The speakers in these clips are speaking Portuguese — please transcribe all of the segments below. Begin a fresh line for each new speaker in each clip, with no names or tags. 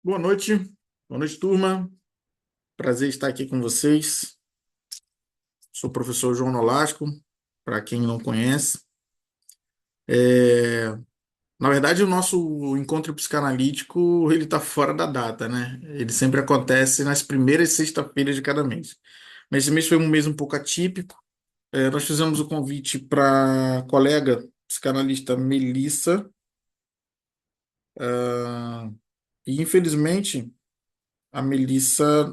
Boa noite, turma. Prazer estar aqui com vocês. Sou o professor João Nolasco, para quem não conhece. É, Na verdade, o nosso encontro psicanalítico ele está fora da data, né? Ele sempre acontece nas primeiras sexta-feiras de cada mês. Mas esse mês foi um mês um pouco atípico. Nós fizemos o convite para a colega psicanalista Melissa, e infelizmente a Melissa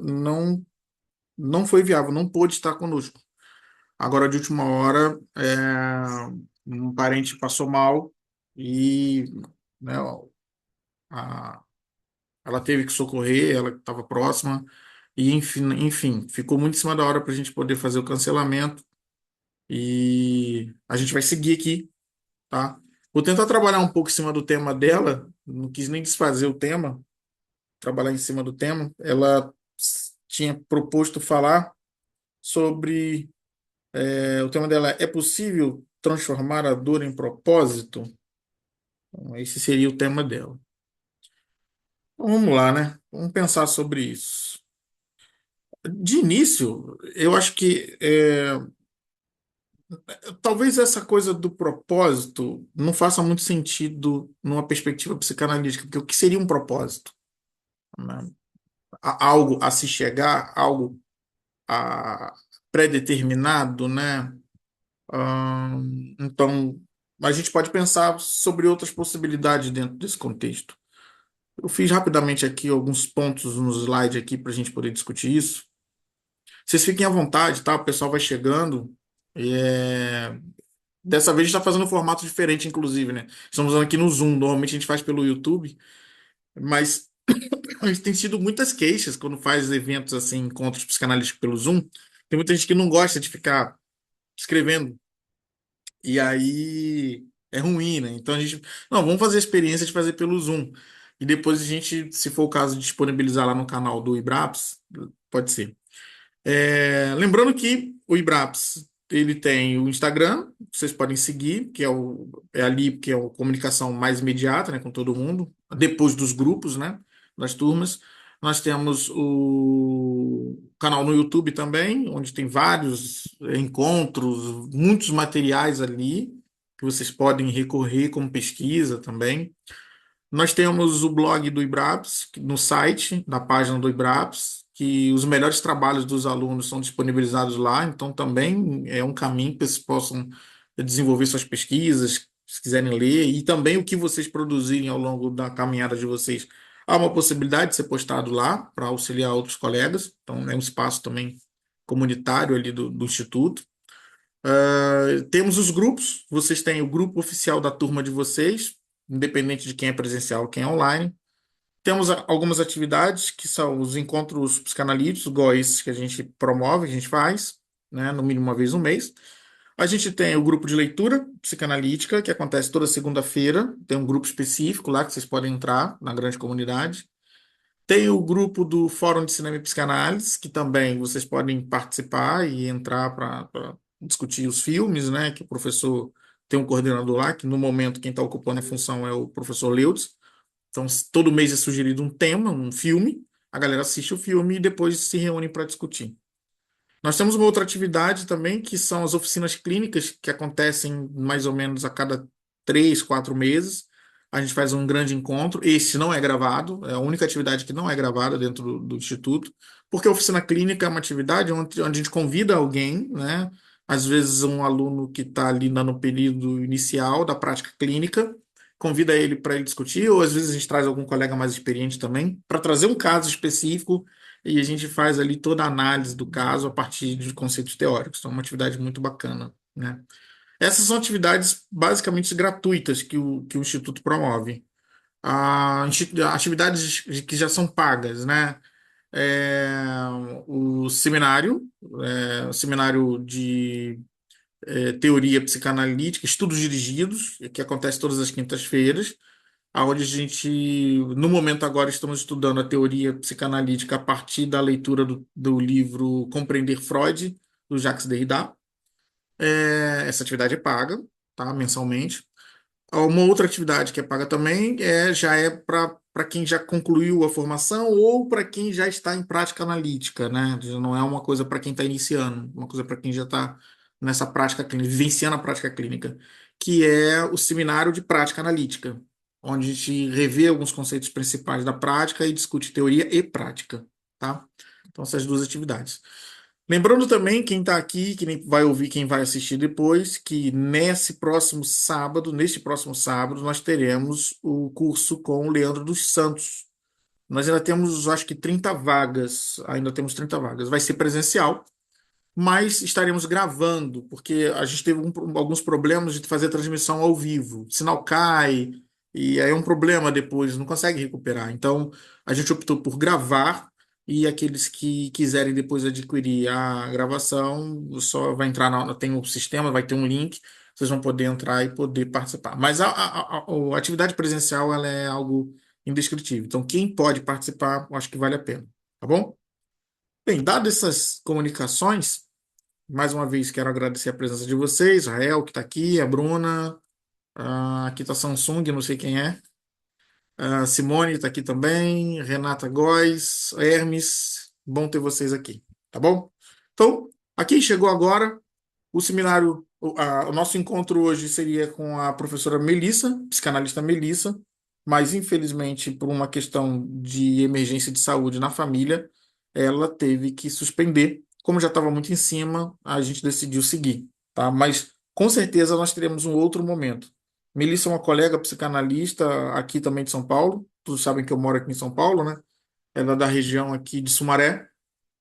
não foi viável, não pôde estar conosco. Agora, de última hora, um parente passou mal e, né, a- ela teve que socorrer, ela estava próxima, e enfim, ficou muito em cima da hora para a gente poder fazer o cancelamento e a gente vai seguir aqui, tá? Vou tentar trabalhar um pouco em cima do tema dela, não quis nem desfazer o tema, trabalhar em cima do tema. Ela tinha proposto falar sobre. O tema dela é possível transformar a dor em propósito? Então, esse seria o tema dela. Então, vamos lá, né? Vamos pensar sobre isso. De início, eu acho que talvez essa coisa do propósito não faça muito sentido numa perspectiva psicanalítica, porque o que seria um propósito? Né? Algo a se chegar, algo a pré-determinado, né? Então, a gente pode pensar sobre outras possibilidades dentro desse contexto. Eu fiz rapidamente aqui alguns pontos no slide aqui para a gente poder discutir isso. Vocês fiquem à vontade, tá? O pessoal vai chegando. E, Dessa vez a gente está fazendo um formato diferente, inclusive, né? Estamos usando aqui no Zoom. Normalmente a gente faz pelo YouTube, mas a gente tem tido muitas queixas quando faz eventos assim, encontros psicanalíticos pelo Zoom. Tem muita gente que não gosta de ficar escrevendo. E aí é ruim, né? Então a gente, não, vamos fazer a experiência de fazer pelo Zoom. E depois a gente, se for o caso, disponibilizar lá no canal do IBRAPS, pode ser. Lembrando que o IBRAPS, ele tem o Instagram, vocês podem seguir, é ali que é a comunicação mais imediata, né, com todo mundo, depois dos grupos, né, das turmas. Nós temos o canal no YouTube também, onde tem vários encontros, muitos materiais ali que vocês podem recorrer como pesquisa também. Nós temos o blog do IBRAPS, no site, na página do IBRAPS, que os melhores trabalhos dos alunos são disponibilizados lá, então também é um caminho que vocês possam desenvolver suas pesquisas, se quiserem ler, e também o que vocês produzirem ao longo da caminhada de vocês. Há uma possibilidade de ser postado lá para auxiliar outros colegas, então é um espaço também comunitário ali do Instituto. Temos os grupos, vocês têm o grupo oficial da turma de vocês, independente de quem é presencial ou quem é online. Temos algumas atividades que são os encontros psicanalíticos, igual esses que a gente promove, a gente faz, né, no mínimo uma vez no mês. A gente tem o grupo de leitura psicanalítica, que acontece toda segunda-feira. Tem um grupo específico lá que vocês podem entrar na grande comunidade. Tem o grupo do Fórum de Cinema e Psicanálise, que também vocês podem participar e entrar para discutir os filmes, né? Que o professor tem um coordenador lá, que no momento quem está ocupando a função é o professor Leudes. Então, todo mês é sugerido um tema, um filme, a galera assiste o filme e depois se reúne para discutir. Nós temos uma outra atividade também, que são as oficinas clínicas, que acontecem mais ou menos a cada 3, 4 meses. A gente faz um grande encontro. Esse não é gravado, é a única atividade que não é gravada dentro do Instituto, porque a oficina clínica é uma atividade onde a gente convida alguém, né? Às vezes um aluno que está ali no período inicial da prática clínica, convida ele para ele discutir, ou às vezes a gente traz algum colega mais experiente também, para trazer um caso específico e a gente faz ali toda a análise do caso a partir de conceitos teóricos. Então, é uma atividade muito bacana, né? Essas são atividades basicamente gratuitas que o Instituto promove. Atividades que já são pagas, né? É, o seminário de teoria psicanalítica, estudos dirigidos, que acontece todas as quintas-feiras, onde a gente, no momento agora, estamos estudando a teoria psicanalítica a partir da leitura do livro Compreender Freud, do Jacques Derrida. Essa atividade é paga, tá? Mensalmente. Uma outra atividade que é paga também já é para para quem já concluiu a formação ou para quem já está em prática analítica, né? Já não é uma coisa para quem está iniciando, uma coisa para quem já está nessa prática clínica, vivenciando a prática clínica, que é o seminário de prática analítica, onde a gente revê alguns conceitos principais da prática e discute teoria e prática, tá? Então, essas duas atividades. Lembrando também, quem está aqui, que nem vai ouvir, quem vai assistir depois, que neste próximo sábado, nós teremos o curso com o Leandro dos Santos. Nós ainda temos, acho que 30 vagas, ainda temos 30 vagas. Vai ser presencial, mas estaremos gravando, porque a gente teve alguns problemas de fazer a transmissão ao vivo. O sinal cai, e aí é um problema depois, não consegue recuperar. Então, a gente optou por gravar, e aqueles que quiserem depois adquirir a gravação, só vai entrar tem um sistema, vai ter um link, vocês vão poder entrar e poder participar. Mas a atividade presencial, ela é algo indescritível. Então, quem pode participar, eu acho que vale a pena, tá bom? Bem, dadas essas comunicações, mais uma vez, quero agradecer a presença de vocês, Rael, que está aqui, a Bruna, aqui está a Samsung, não sei quem é, a Simone está aqui também, Renata Góes, Hermes, bom ter vocês aqui, tá bom? Então, aqui chegou agora o seminário, o nosso encontro hoje seria com a professora Melissa, psicanalista Melissa, mas infelizmente, por uma questão de emergência de saúde na família, ela teve que suspender. Como já estava muito em cima, a gente decidiu seguir, tá? Mas com certeza nós teremos um outro momento. Melissa é uma colega psicanalista aqui também de São Paulo. Todos sabem que eu moro aqui em São Paulo, né? Ela é da região aqui de Sumaré,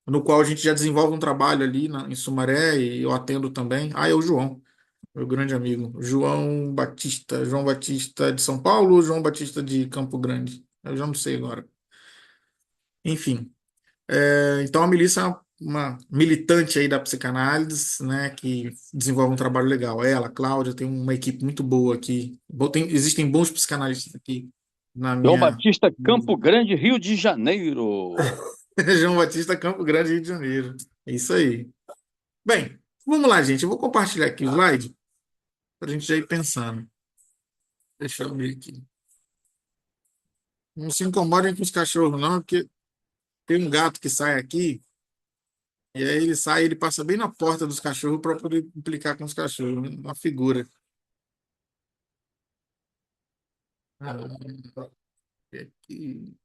no qual a gente já desenvolve um trabalho ali em Sumaré e eu atendo também. Ah, é o João, meu grande amigo. João Batista de São Paulo ou João Batista de Campo Grande? Eu já não sei agora. Enfim, então a Melissa é uma militante aí da psicanálise, né, que desenvolve um trabalho legal. Ela, a Cláudia, tem uma equipe muito boa aqui. Existem bons psicanalistas aqui na
João
minha...
Batista, Campo Grande, Rio de Janeiro.
João Batista, Campo Grande, Rio de Janeiro. É isso aí. Bem, vamos lá, gente. Eu vou compartilhar aqui o slide para a gente já ir pensando. Deixa eu abrir aqui. Não se incomodem com os cachorros, não, porque tem um gato que sai aqui, e aí ele sai, ele passa bem na porta dos cachorros para poder implicar com os cachorros, né? Uma figura. Ah, aqui.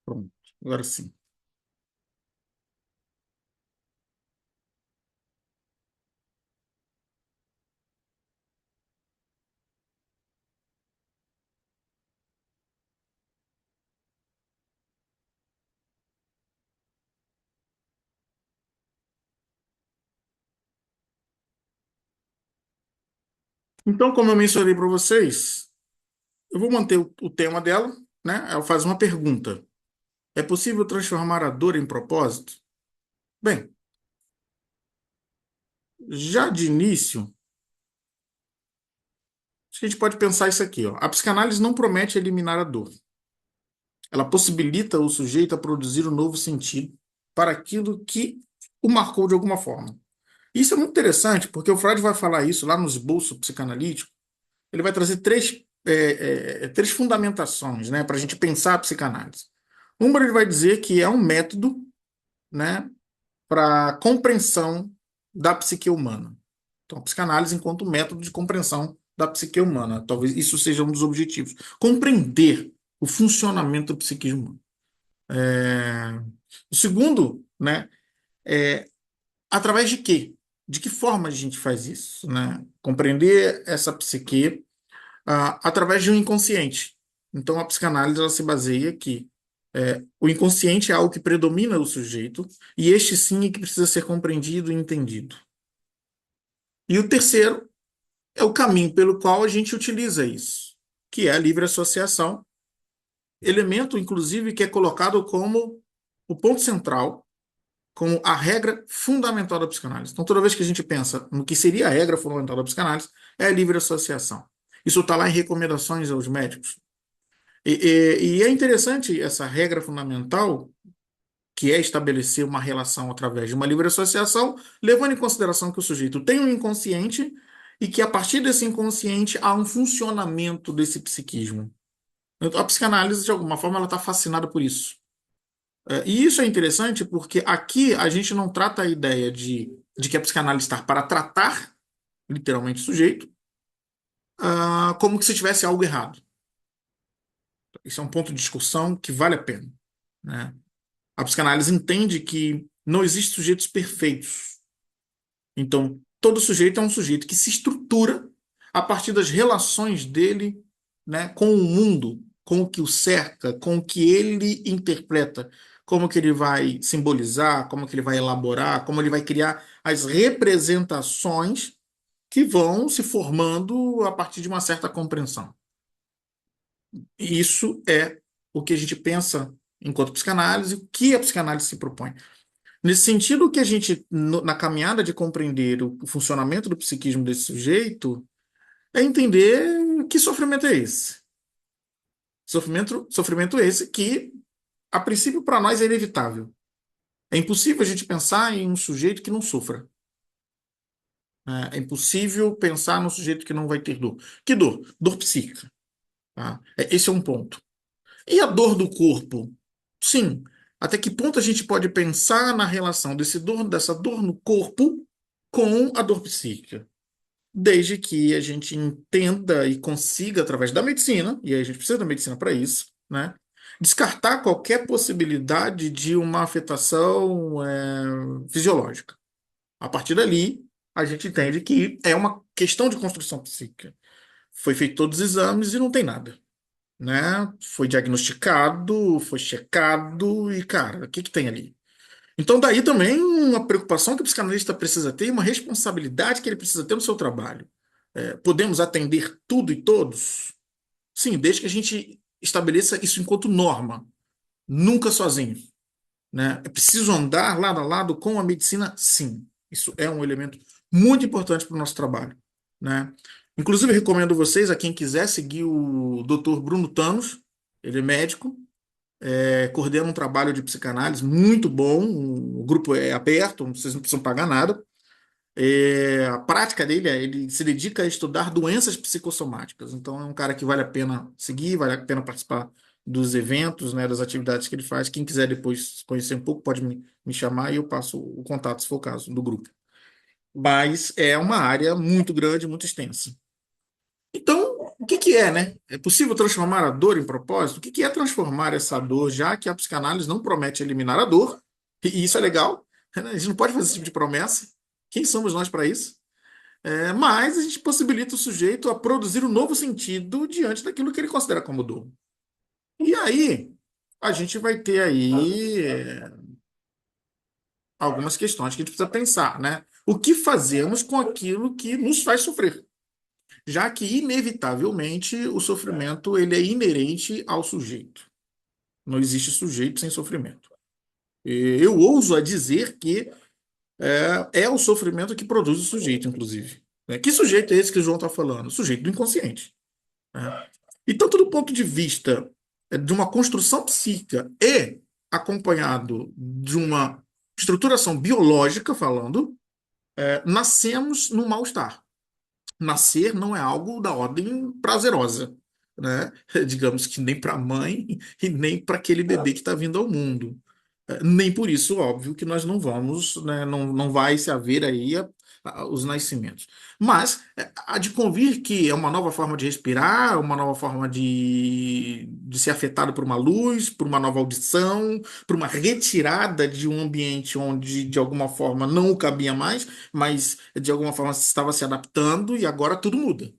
Pronto, agora sim. Então, como eu mencionei para vocês, eu vou manter o tema dela, né? Ela faz uma pergunta. É possível transformar a dor em propósito? Bem, já de início, a gente pode pensar isso aqui, ó. A psicanálise não promete eliminar a dor. Ela possibilita o sujeito a produzir um novo sentido para aquilo que o marcou de alguma forma. Isso é muito interessante, porque o Freud vai falar isso lá no esboço psicanalítico. Ele vai trazer três fundamentações, né, para a gente pensar a psicanálise. Uma, ele vai dizer que é um método, né, para compreensão da psique humana. Então, a psicanálise enquanto método de compreensão da psique humana. Talvez isso seja um dos objetivos. Compreender o funcionamento da psique humana. É, O segundo, né, é através de quê? De que forma a gente faz isso, né? Compreender essa psique através de um inconsciente. Então, a psicanálise ela se baseia que o inconsciente é algo que predomina o sujeito e este sim é que precisa ser compreendido e entendido. E o terceiro é o caminho pelo qual a gente utiliza isso, que é a livre associação, elemento, inclusive, que é colocado como o ponto central, como a regra fundamental da psicanálise. Então, toda vez que a gente pensa no que seria a regra fundamental da psicanálise, é a livre associação. Isso está lá em recomendações aos médicos. E é interessante essa regra fundamental, que é estabelecer uma relação através de uma livre associação, levando em consideração que o sujeito tem um inconsciente e que a partir desse inconsciente há um funcionamento desse psiquismo. Então, a psicanálise, de alguma forma, ela está fascinada por isso. E isso é interessante porque aqui a gente não trata a ideia de que a psicanálise está para tratar, literalmente, o sujeito, como que se tivesse algo errado. Isso é um ponto de discussão que vale a pena, né? A psicanálise entende que não existem sujeitos perfeitos. Então, todo sujeito é um sujeito que se estrutura a partir das relações dele, né, com o mundo, com o que o cerca, com o que ele interpreta, como que ele vai simbolizar, como que ele vai elaborar, como ele vai criar as representações que vão se formando a partir de uma certa compreensão. E isso é o que a gente pensa enquanto psicanálise, o que a psicanálise se propõe. Nesse sentido, que a gente, na caminhada de compreender o funcionamento do psiquismo desse sujeito, é entender que sofrimento é esse. Sofrimento esse que, a princípio, para nós é inevitável. É impossível a gente pensar em um sujeito que não sofra. Né? É impossível pensar num sujeito que não vai ter dor. Que dor? Dor psíquica. Tá? Esse é um ponto. E a dor do corpo? Sim. Até que ponto a gente pode pensar na relação dessa dor no corpo com a dor psíquica? Desde que a gente entenda e consiga, através da medicina, e aí a gente precisa da medicina para isso, né? Descartar qualquer possibilidade de uma afetação fisiológica. A partir dali, a gente entende que é uma questão de construção psíquica. Foi feito todos os exames e não tem nada, né? Foi diagnosticado, foi checado e, cara, o que que tem ali? Então, daí também uma preocupação que o psicanalista precisa ter, uma responsabilidade que ele precisa ter no seu trabalho. Podemos atender tudo e todos? Sim, desde que a gente estabeleça isso enquanto norma, nunca sozinho, né? É preciso andar lado a lado com a medicina? Sim. Isso é um elemento muito importante para o nosso trabalho, né? Inclusive, recomendo vocês, a quem quiser, seguir o Dr. Bruno Thanos, ele é médico, coordena um trabalho de psicanálise muito bom, o grupo é aberto, vocês não precisam pagar nada. A prática dele ele se dedica a estudar doenças psicossomáticas. Então, é um cara que vale a pena seguir, vale a pena participar dos eventos, né, das atividades que ele faz. Quem quiser depois conhecer um pouco, pode me chamar e eu passo o contato, se for o caso, do grupo. Mas é uma área muito grande, muito extensa. Então, o que que é, né? É possível transformar a dor em propósito? O que que é transformar essa dor, já que a psicanálise não promete eliminar a dor? E isso é legal, né? A gente não pode fazer esse tipo de promessa. Quem somos nós para isso? Mas a gente possibilita o sujeito a produzir um novo sentido diante daquilo que ele considera como dor. E aí, a gente vai ter aí algumas questões que a gente precisa pensar, né? O que fazemos com aquilo que nos faz sofrer? Já que, inevitavelmente, o sofrimento ele é inerente ao sujeito. Não existe sujeito sem sofrimento. Eu ouso a dizer que é o sofrimento que produz o sujeito, inclusive. Né? Que sujeito é esse que o João está falando? O sujeito do inconsciente. Né? E tanto do ponto de vista de uma construção psíquica e acompanhado de uma estruturação biológica falando, nascemos no mal-estar. Nascer não é algo da ordem prazerosa, né? Digamos que nem para a mãe e nem para aquele bebê que está vindo ao mundo. Nem por isso, óbvio, que nós não vamos, né, não vai se haver aí os nascimentos. Mas há de convir que é uma nova forma de respirar, uma nova forma de ser afetado por uma luz, por uma nova audição, por uma retirada de um ambiente onde, de alguma forma, não o cabia mais, mas de alguma forma estava se adaptando e agora tudo muda.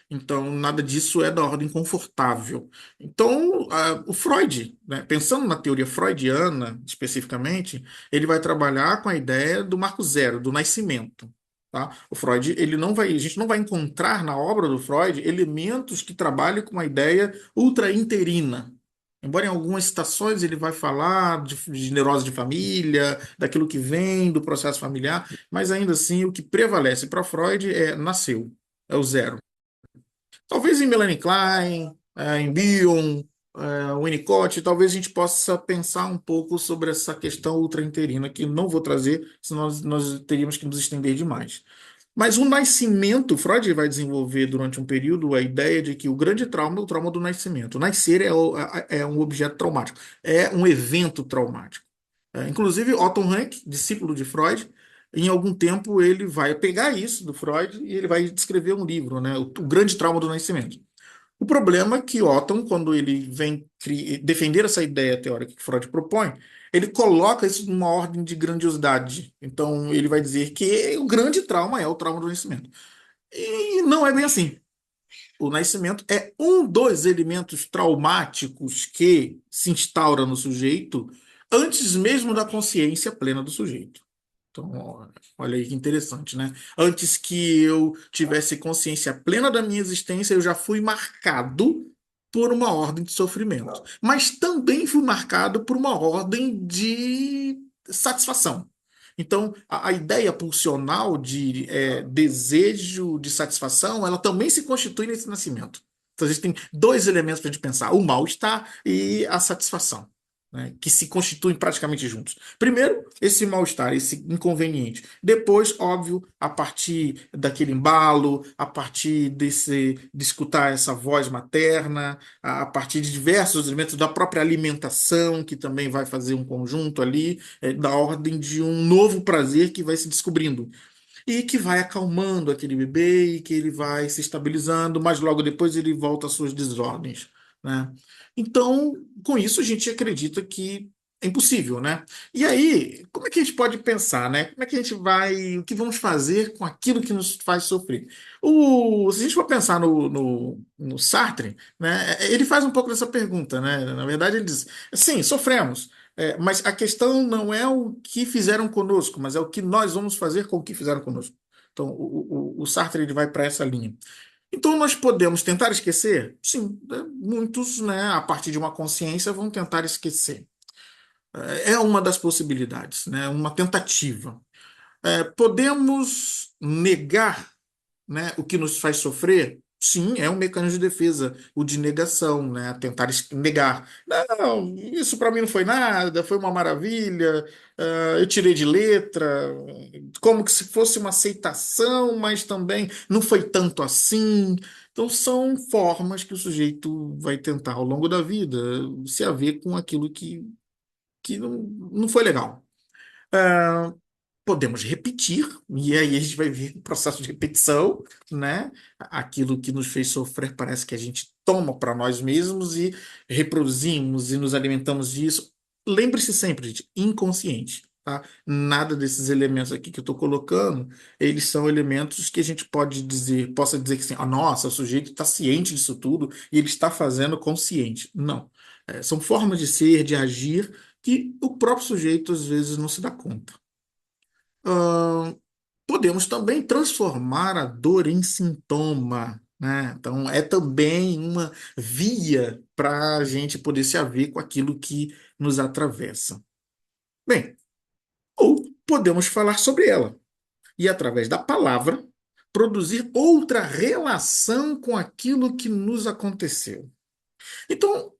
Então, nada disso é da ordem confortável. Então, o Freud, né, pensando na teoria freudiana especificamente, ele vai trabalhar com a ideia do marco zero, do nascimento. tá? O Freud, ele não vai, a gente não vai encontrar na obra do Freud elementos que trabalhem com uma ideia ultra-interina. Embora em algumas citações ele vai falar de neurose de família, daquilo que vem do processo familiar, mas ainda assim o que prevalece para Freud é nasceu, é o zero. Talvez em Melanie Klein, em Bion, Winnicott, talvez a gente possa pensar um pouco sobre essa questão ultrainterina, que não vou trazer, senão nós teríamos que nos estender demais. Mas o nascimento, Freud vai desenvolver durante um período a ideia de que o grande trauma é o trauma do nascimento. Nascer é um objeto traumático, é um evento traumático. Inclusive, Otto Rank, discípulo de Freud, em algum tempo ele vai pegar isso do Freud e ele vai descrever um livro, né, o Grande Trauma do Nascimento. O problema é que Otto, quando ele vem defender essa ideia teórica que Freud propõe, ele coloca isso numa ordem de grandiosidade. Então, ele vai dizer que o grande trauma é o trauma do nascimento. E não é bem assim. O nascimento é um dos elementos traumáticos que se instaura no sujeito antes mesmo da consciência plena do sujeito. Então, olha aí que interessante, né? Antes que eu tivesse consciência plena da minha existência, eu já fui marcado por uma ordem de sofrimento. Mas também fui marcado por uma ordem de satisfação. Então, a ideia pulsional de desejo de satisfação, ela também se constitui nesse nascimento. Então, a gente tem dois elementos para a gente pensar: o mal-estar e a satisfação, né, que se constituem praticamente juntos. Primeiro, esse mal-estar, esse inconveniente. Depois, óbvio, a partir daquele embalo, a partir de escutar essa voz materna, a partir de diversos elementos da própria alimentação, que também vai fazer um conjunto ali, da ordem de um novo prazer que vai se descobrindo. E que vai acalmando aquele bebê e que ele vai se estabilizando, mas logo depois ele volta às suas desordens, né? Então, com isso, a gente acredita que é impossível, né? E aí, como é que a gente pode pensar, né? Como é que a gente vai, o que vamos fazer com aquilo que nos faz sofrer? Se a gente for pensar no Sartre, né? Ele faz um pouco dessa pergunta, né? Na verdade, ele diz, sim, sofremos. Mas a questão não é o que fizeram conosco, mas é o que nós vamos fazer com o que fizeram conosco. Então, o Sartre ele vai para essa linha. Então, nós podemos tentar esquecer? Sim, né? Muitos, né, a partir de uma consciência, vão tentar esquecer. É uma das possibilidades, né, uma tentativa. Podemos negar, né, o que nos faz sofrer? Sim, é um mecanismo de defesa, o de negação, né? Tentar negar. Não, isso para mim não foi nada, foi uma maravilha, eu tirei de letra, como que se fosse uma aceitação, mas também não foi tanto assim. Então, são formas que o sujeito vai tentar ao longo da vida se haver com aquilo que não foi legal. Ah, Podemos repetir, e aí a gente vai ver o processo de repetição, né? Aquilo que nos fez sofrer parece que a gente toma para nós mesmos e reproduzimos e nos alimentamos disso. Lembre-se sempre, gente, inconsciente, tá? Nada desses elementos aqui que eu estou colocando, eles são elementos que a gente possa dizer que assim, nossa, o sujeito está ciente disso tudo e ele está fazendo consciente. Não. São formas de ser, de agir, que o próprio sujeito às vezes não se dá conta. Ahn, Podemos também transformar a dor em sintoma, né? Então, é também uma via para a gente poder se haver com aquilo que nos atravessa. Bem, ou podemos falar sobre ela e, através da palavra, produzir outra relação com aquilo que nos aconteceu. Então,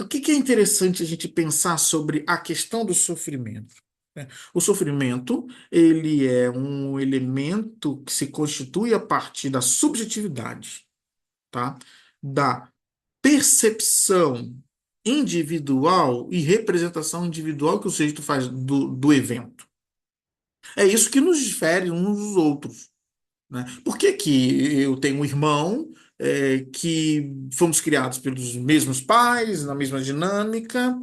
o que que é interessante a gente pensar sobre a questão do sofrimento, né? O sofrimento, ele é um elemento que se constitui a partir da subjetividade, tá? Da percepção individual e representação individual que o sujeito faz do evento. É isso que nos difere uns dos outros, né? Por que que eu tenho um irmão que fomos criados pelos mesmos pais, na mesma dinâmica,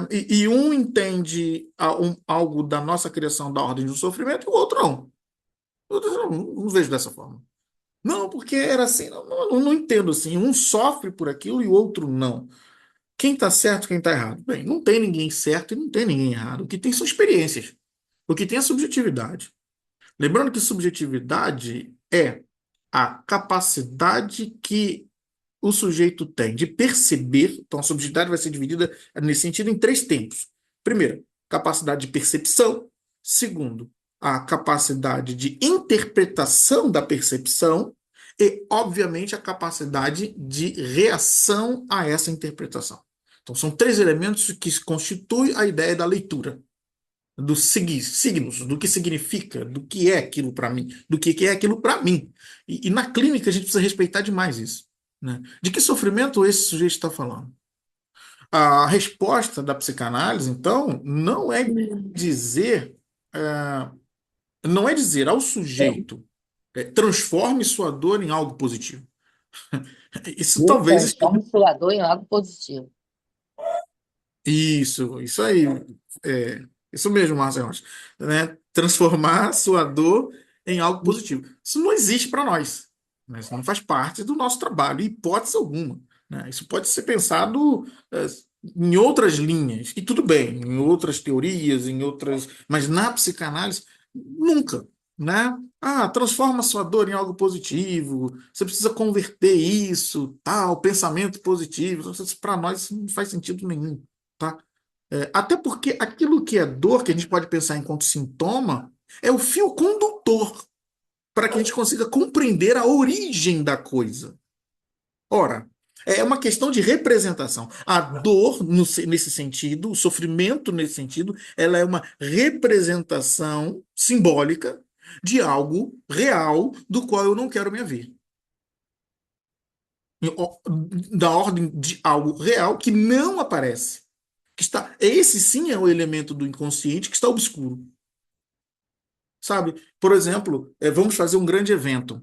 e um entende algo da nossa criação da ordem do sofrimento e o outro não. O outro não vejo dessa forma. Não, porque era assim, não entendo assim. Um sofre por aquilo e o outro não. Quem está certo, quem está errado? Bem, não tem ninguém certo e não tem ninguém errado. O que tem são experiências. O que tem é subjetividade. Lembrando que subjetividade é a capacidade que o sujeito tem de perceber. Então, a subjetividade vai ser dividida nesse sentido em três tempos. Primeiro, capacidade de percepção. Segundo, a capacidade de interpretação da percepção. E, obviamente, a capacidade de reação a essa interpretação. Então, são três elementos que constituem a ideia da leitura dos signos, do que significa, do que é aquilo para mim, do que é aquilo para mim. E na clínica a gente precisa respeitar demais isso, né? De que sofrimento esse sujeito está falando? A resposta da psicanálise, então, dizer, ah, não é dizer ao sujeito, transforme sua dor em algo positivo. Isso
Viu?
talvez
Transforma o sua dor em algo positivo.
isso aí. É, isso mesmo, Márcio Rocha, né? Transformar a sua dor em algo positivo. Isso não existe para nós, né? Isso não faz parte do nosso trabalho, em hipótese alguma, né? Isso pode ser pensado, em outras linhas, e tudo bem, em outras teorias, mas na psicanálise, nunca, né? Ah, transforma a sua dor em algo positivo, você precisa converter isso, tal, pensamento positivo. Para nós isso não faz sentido nenhum, tá? Até porque aquilo que é dor, que a gente pode pensar enquanto sintoma, é o fio condutor para que a gente consiga compreender a origem da coisa. Ora, é uma questão de representação. A dor, nesse sentido, o sofrimento nesse sentido, ela é uma representação simbólica de algo real do qual eu não quero me haver. Da ordem de algo real que não aparece. Esse sim é o elemento do inconsciente que está obscuro. Sabe? Por exemplo, vamos fazer um grande evento.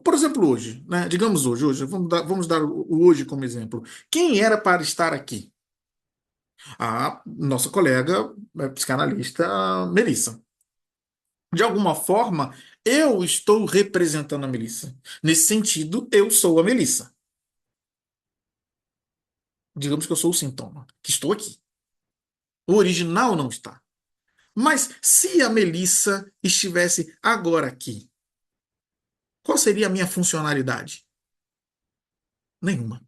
Por exemplo, hoje, né? Digamos hoje, vamos dar o hoje como exemplo. Quem era para estar aqui? A nossa colega psicanalista Melissa. De alguma forma, eu estou representando a Melissa. Nesse sentido, eu sou a Melissa. Digamos que eu sou o sintoma, que estou aqui. O original não está. Mas se a Melissa estivesse agora aqui, qual seria a minha funcionalidade? Nenhuma.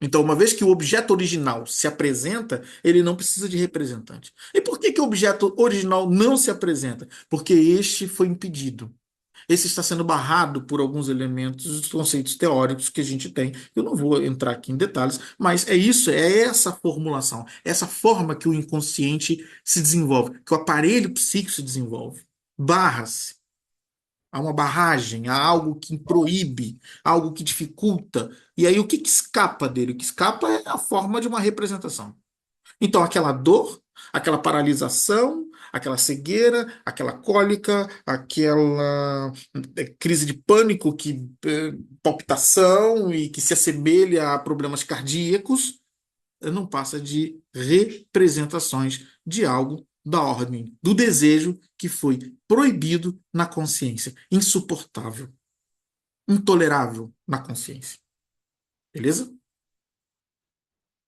Então, uma vez que o objeto original se apresenta, ele não precisa de representante. E por que que o objeto original não se apresenta? Porque este foi impedido. Esse está sendo barrado por alguns elementos dos conceitos teóricos que a gente tem. Eu não vou entrar aqui em detalhes, mas é isso, é essa formulação, essa forma que o inconsciente se desenvolve, que o aparelho psíquico se desenvolve. Barra-se. Há uma barragem, há algo que proíbe, algo que dificulta. E aí o que que escapa dele? O que escapa é a forma de uma representação. Então, aquela dor, aquela paralisação, aquela cegueira, aquela cólica, aquela crise de pânico, palpitação e que se assemelha a problemas cardíacos, não passa de representações de algo da ordem do desejo que foi proibido na consciência, insuportável, intolerável na consciência. Beleza?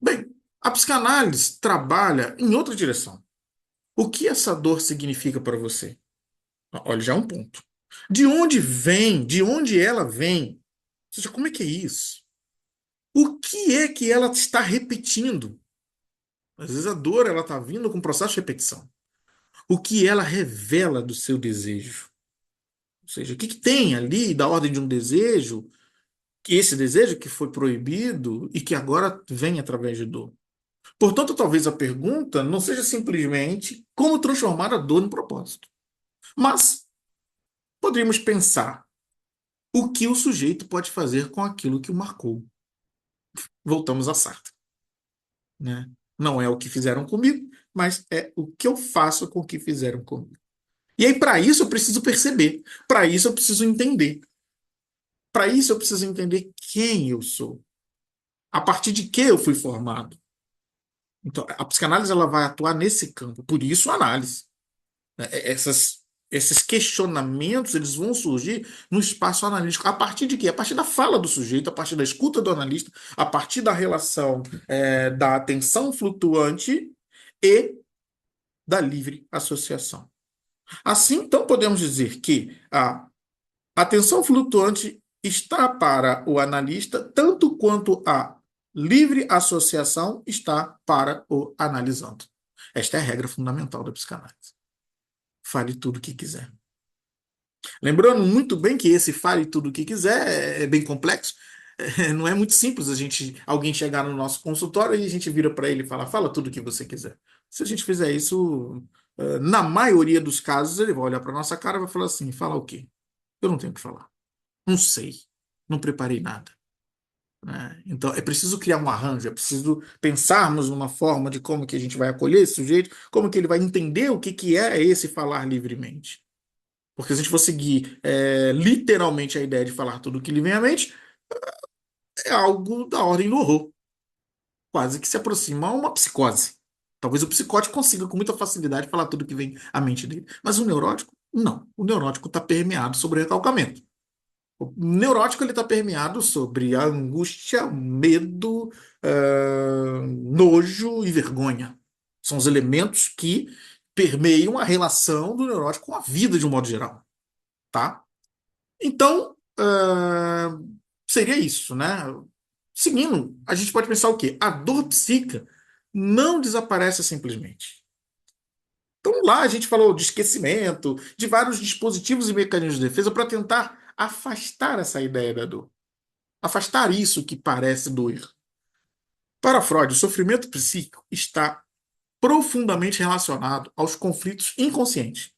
Bem, a psicanálise trabalha em outra direção. O que essa dor significa para você? Olha, já é um ponto. De onde vem? De onde ela vem? Ou seja, como é que é isso? O que é que ela está repetindo? Às vezes a dor ela está vindo com um processo de repetição. O que ela revela do seu desejo? Ou seja, o que que tem ali da ordem de um desejo, que esse desejo que foi proibido e que agora vem através de dor? Portanto, talvez a pergunta não seja simplesmente como transformar a dor em propósito, mas poderíamos pensar o que o sujeito pode fazer com aquilo que o marcou. Voltamos a Sartre, né? Não é o que fizeram comigo, mas é o que eu faço com o que fizeram comigo. E aí, para isso, eu preciso perceber. Para isso, eu preciso entender. Para isso, eu preciso entender quem eu sou. A partir de que eu fui formado. Então, a psicanálise ela vai atuar nesse campo. Por isso, a análise. Esses questionamentos eles vão surgir no espaço analítico. A partir de quê? A partir da fala do sujeito, a partir da escuta do analista, a partir da relação da atenção flutuante e da livre associação. Assim, então, podemos dizer que a atenção flutuante está para o analista, tanto quanto a livre associação está para o analisando. Esta é a regra fundamental da psicanálise. Fale tudo o que quiser. Lembrando muito bem que esse fale tudo o que quiser é bem complexo. Não é muito simples alguém chegar no nosso consultório e a gente vira para ele e fala, fala tudo o que você quiser. Se a gente fizer isso, na maioria dos casos, ele vai olhar para nossa cara e vai falar assim, fala o quê? Eu não tenho o que falar. Não sei. Não preparei nada. Né? Então, é preciso criar um arranjo, é preciso pensarmos numa forma de como que a gente vai acolher esse sujeito, como que ele vai entender o que que é esse falar livremente. Porque se a gente for seguir literalmente a ideia de falar tudo o que lhe vem à mente, é algo da ordem do horror. Quase que se aproxima a uma psicose. Talvez o psicótico consiga com muita facilidade falar tudo o que vem à mente dele. Mas o neurótico, não. O neurótico está permeado sobre o recalcamento. O neurótico ele está permeado sobre a angústia, medo, nojo e vergonha. São os elementos que permeiam a relação do neurótico com a vida de um modo geral, tá? Então, seria isso, né? Seguindo, a gente pode pensar o quê? A dor psíquica não desaparece simplesmente. Então, lá a gente falou de esquecimento, de vários dispositivos e mecanismos de defesa para tentar afastar essa ideia da dor. Afastar isso que parece doer. Para Freud, o sofrimento psíquico está profundamente relacionado aos conflitos inconscientes.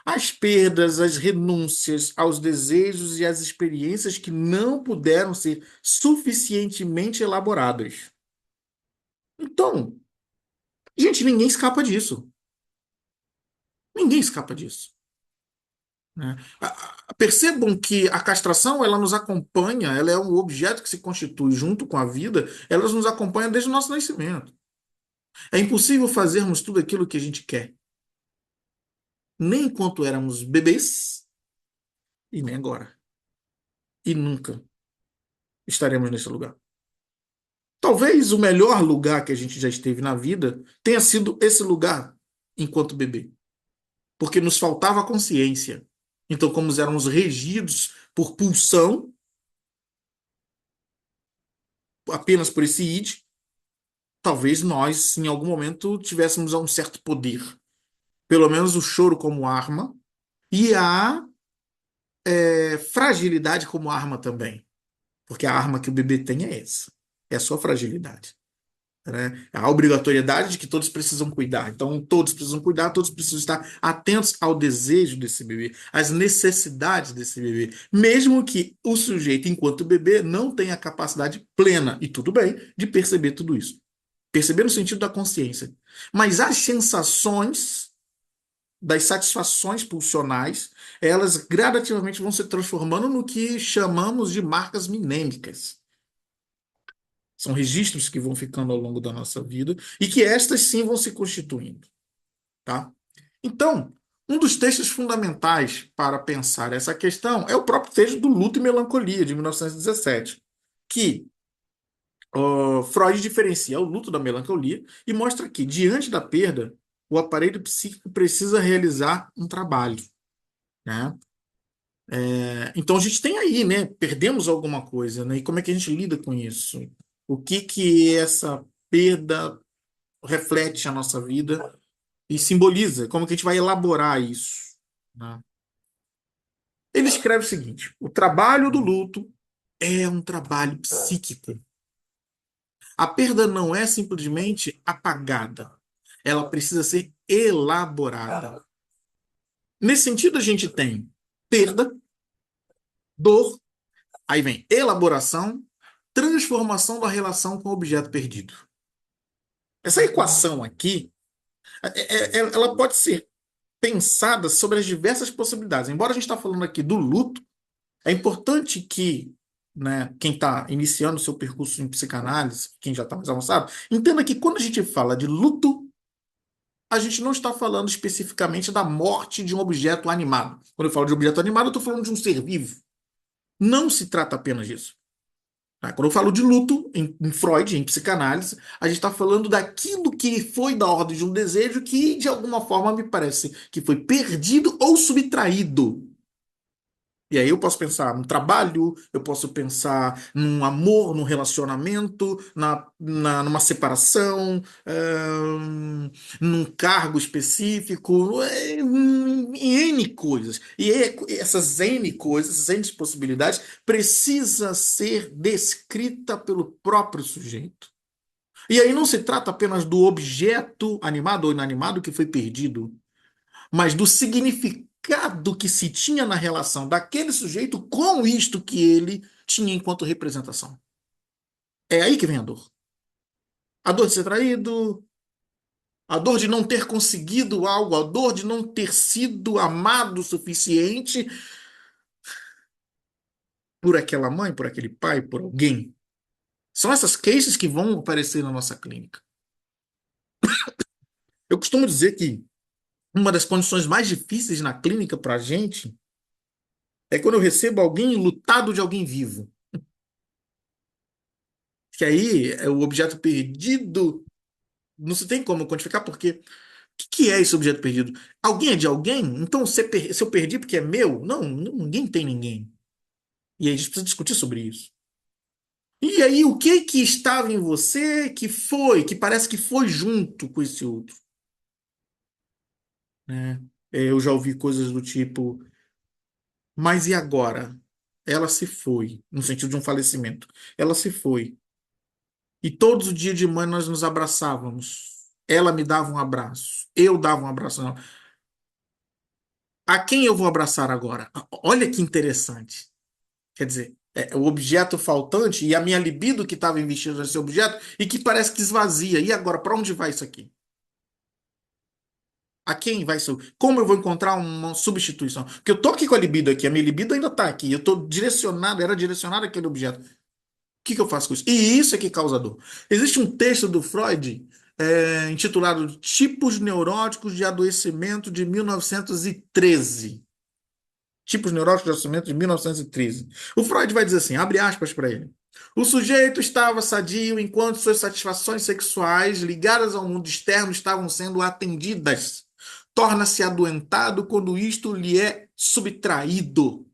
As perdas, as renúncias, aos desejos e às experiências que não puderam ser suficientemente elaboradas. Então, gente, ninguém escapa disso. Ninguém escapa disso. Né? Percebam que a castração ela nos acompanha, ela é um objeto que se constitui junto com a vida, ela nos acompanha desde o nosso nascimento. É impossível fazermos tudo aquilo que a gente quer, nem enquanto éramos bebês e nem agora. E nunca estaremos nesse lugar. Talvez o melhor lugar que a gente já esteve na vida tenha sido esse lugar enquanto bebê, porque nos faltava consciência. Então, como éramos regidos por pulsão, apenas por esse id, talvez nós, em algum momento, tivéssemos um certo poder. Pelo menos o choro como arma e a fragilidade como arma também. Porque a arma que o bebê tem é essa. É a sua fragilidade. Né? A obrigatoriedade de que todos precisam cuidar. Então, todos precisam cuidar, todos precisam estar atentos ao desejo desse bebê, às necessidades desse bebê. Mesmo que o sujeito, enquanto bebê, não tenha a capacidade plena, e tudo bem, de perceber tudo isso. Perceber no sentido da consciência. Mas as sensações das satisfações pulsionais, elas gradativamente vão se transformando no que chamamos de marcas minêmicas. São registros que vão ficando ao longo da nossa vida e que estas sim vão se constituindo, tá? Então, um dos textos fundamentais para pensar essa questão é o próprio texto do Luto e Melancolia, de 1917, que Freud diferencia o luto da melancolia e mostra que, diante da perda, o aparelho psíquico precisa realizar um trabalho, né? Então a gente tem aí, né? Perdemos alguma coisa, né? E como é que a gente lida com isso? O que que essa perda reflete a nossa vida e simboliza? Como que a gente vai elaborar isso? Né? Ele escreve o seguinte: o trabalho do luto é um trabalho psíquico. A perda não é simplesmente apagada, ela precisa ser elaborada. Nesse sentido, a gente tem perda, dor, aí vem elaboração, transformação da relação com o objeto perdido. Essa equação aqui, ela pode ser pensada sobre as diversas possibilidades. Embora a gente está falando aqui do luto, é importante que, né, quem está iniciando o seu percurso em psicanálise, quem já está mais avançado, entenda que quando a gente fala de luto, a gente não está falando especificamente da morte de um objeto animado. Quando eu falo de objeto animado, eu estou falando de um ser vivo. Não se trata apenas disso. Tá? Quando eu falo de luto, em Freud, em psicanálise, a gente está falando daquilo que foi da ordem de um desejo que, de alguma forma, me parece que foi perdido ou subtraído. E aí eu posso pensar no trabalho, eu posso pensar num amor, num relacionamento, numa separação, num cargo específico, em N coisas. Essas N coisas, essas N possibilidades, precisa ser descrita pelo próprio sujeito. E aí não se trata apenas do objeto animado ou inanimado que foi perdido, mas do significado que se tinha na relação daquele sujeito com isto que ele tinha enquanto representação. É aí que vem a dor. A dor de ser traído, a dor de não ter conseguido algo, a dor de não ter sido amado o suficiente por aquela mãe, por aquele pai, por alguém. São essas queixas que vão aparecer na nossa clínica. Eu costumo dizer que uma das condições mais difíceis na clínica para a gente é quando eu recebo alguém lutado de alguém vivo. Que aí é o objeto perdido. Não se tem como quantificar, porque o que é esse objeto perdido? Alguém é de alguém? Então, se eu perdi porque é meu? Não, ninguém tem ninguém. E aí a gente precisa discutir sobre isso. E aí, o que que estava em você que parece que foi junto com esse outro, né? Eu já ouvi coisas do tipo, mas e agora? Ela se foi, no sentido de um falecimento. Ela se foi. E todos os dias de manhã nós nos abraçávamos. Ela me dava um abraço. Eu dava um abraço nela. A quem eu vou abraçar agora? Olha que interessante. Quer dizer, é o objeto faltante e a minha libido que estava investida nesse objeto e que parece que esvazia. E agora, para onde vai isso aqui? A quem vai isso? Como eu vou encontrar uma substituição? Porque eu tô aqui com a libido aqui, a minha libido ainda está aqui. Eu tô direcionado, era direcionado àquele objeto. O que que eu faço com isso? E isso é que causa dor. Existe um texto do Freud intitulado Tipos Neuróticos de Adoecimento de 1913. Tipos Neuróticos de Adoecimento de 1913. O Freud vai dizer assim, abre aspas para ele. O sujeito estava sadio enquanto suas satisfações sexuais ligadas ao mundo externo estavam sendo atendidas. Torna-se adoentado quando isto lhe é subtraído.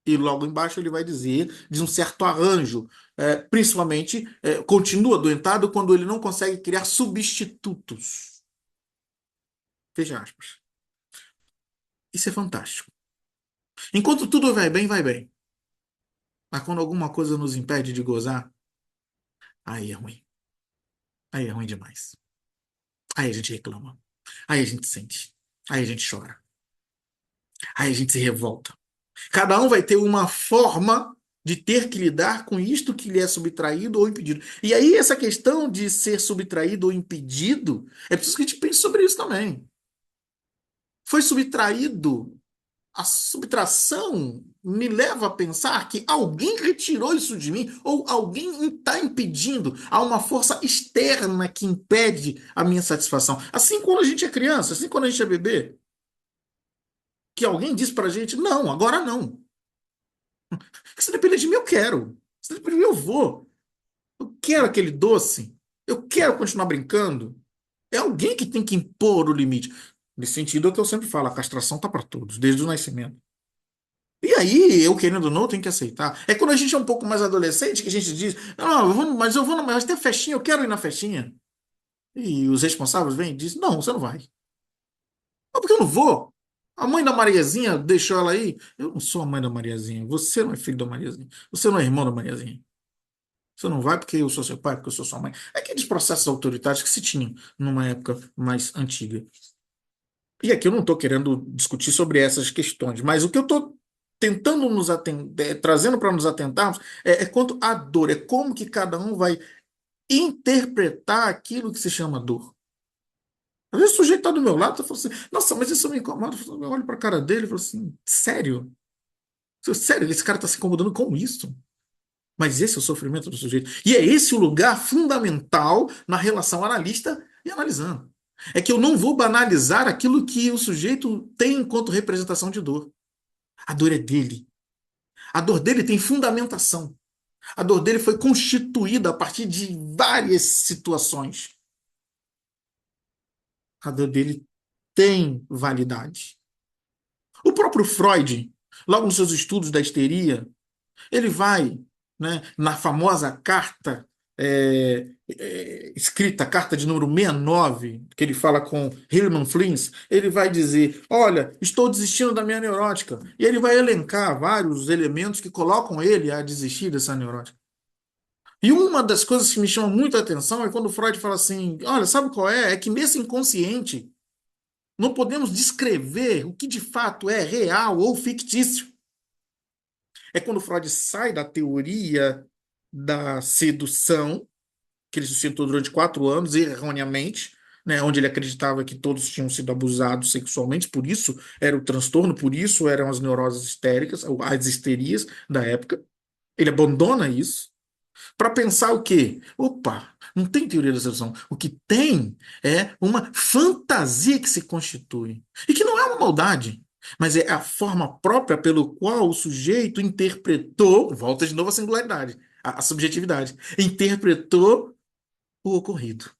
E logo embaixo ele vai dizer de um certo arranjo, principalmente continua adoentado quando ele não consegue criar substitutos. Fecha aspas. Isso é fantástico. Enquanto tudo vai bem, vai bem. Mas quando alguma coisa nos impede de gozar, aí é ruim. Aí é ruim demais. Aí a gente reclama. Aí a gente sente. Aí a gente chora. Aí a gente se revolta. Cada um vai ter uma forma de ter que lidar com isto que lhe é subtraído ou impedido. E aí, essa questão de ser subtraído ou impedido, é preciso que a gente pense sobre isso também. Foi subtraído, a subtração me leva a pensar que alguém retirou isso de mim, ou alguém está impedindo. Há uma força externa que impede a minha satisfação. Assim quando a gente é criança, assim quando a gente é bebê, que alguém diz pra gente, não, agora não. Se depender de mim, eu quero. Se depender de mim, eu vou. Eu quero aquele doce. Eu quero continuar brincando. É alguém que tem que impor o limite. Nesse sentido é o que eu sempre falo, a castração tá para todos, desde o nascimento. E aí, eu querendo ou não, tenho que aceitar. É quando a gente é um pouco mais adolescente que a gente diz, não, mas tem festinha, eu quero ir na festinha. E os responsáveis vêm e dizem, não, você não vai. Mas por que eu não vou? A mãe da Mariazinha deixou ela aí. Eu não sou a mãe da Mariazinha. Você não é filho da Mariazinha. Você não é irmão da Mariazinha. Você não vai porque eu sou seu pai, porque eu sou sua mãe. Aqueles processos autoritários que se tinham numa época mais antiga. E aqui eu não estou querendo discutir sobre essas questões, mas o que eu estou tentando trazendo para nos atentarmos é quanto à dor, é como que cada um vai interpretar aquilo que se chama dor. Às vezes o sujeito está do meu lado e fala assim, nossa, mas isso me incomoda. Eu olho para a cara dele e falo assim, sério? Sério, esse cara está se incomodando com isso? Mas esse é o sofrimento do sujeito. E é esse o lugar fundamental na relação analista e analisando. É que eu não vou banalizar aquilo que o sujeito tem enquanto representação de dor. A dor é dele. A dor dele tem fundamentação. A dor dele foi constituída a partir de várias situações. A dor dele tem validade. O próprio Freud, logo nos seus estudos da histeria, ele vai, né, na famosa carta escrita, carta de número 69, que ele fala com Hermann Flins, ele vai dizer: Olha, estou desistindo da minha neurótica. E ele vai elencar vários elementos que colocam ele a desistir dessa neurótica. E uma das coisas que me chama muito a atenção é quando Freud fala assim: Olha, sabe qual é? É que nesse inconsciente não podemos descrever o que de fato é real ou fictício. É quando Freud sai da teoria da sedução, que ele sustentou durante 4 anos, erroneamente, né, onde ele acreditava que todos tinham sido abusados sexualmente, por isso era o transtorno, por isso eram as neuroses histéricas, ou as histerias da época. Ele abandona isso para pensar o quê? Opa, não tem teoria da sedução. O que tem é uma fantasia que se constitui. E que não é uma maldade, mas é a forma própria pelo qual o sujeito interpretou, volta de novo à singularidade, à subjetividade, interpretou o ocorrido.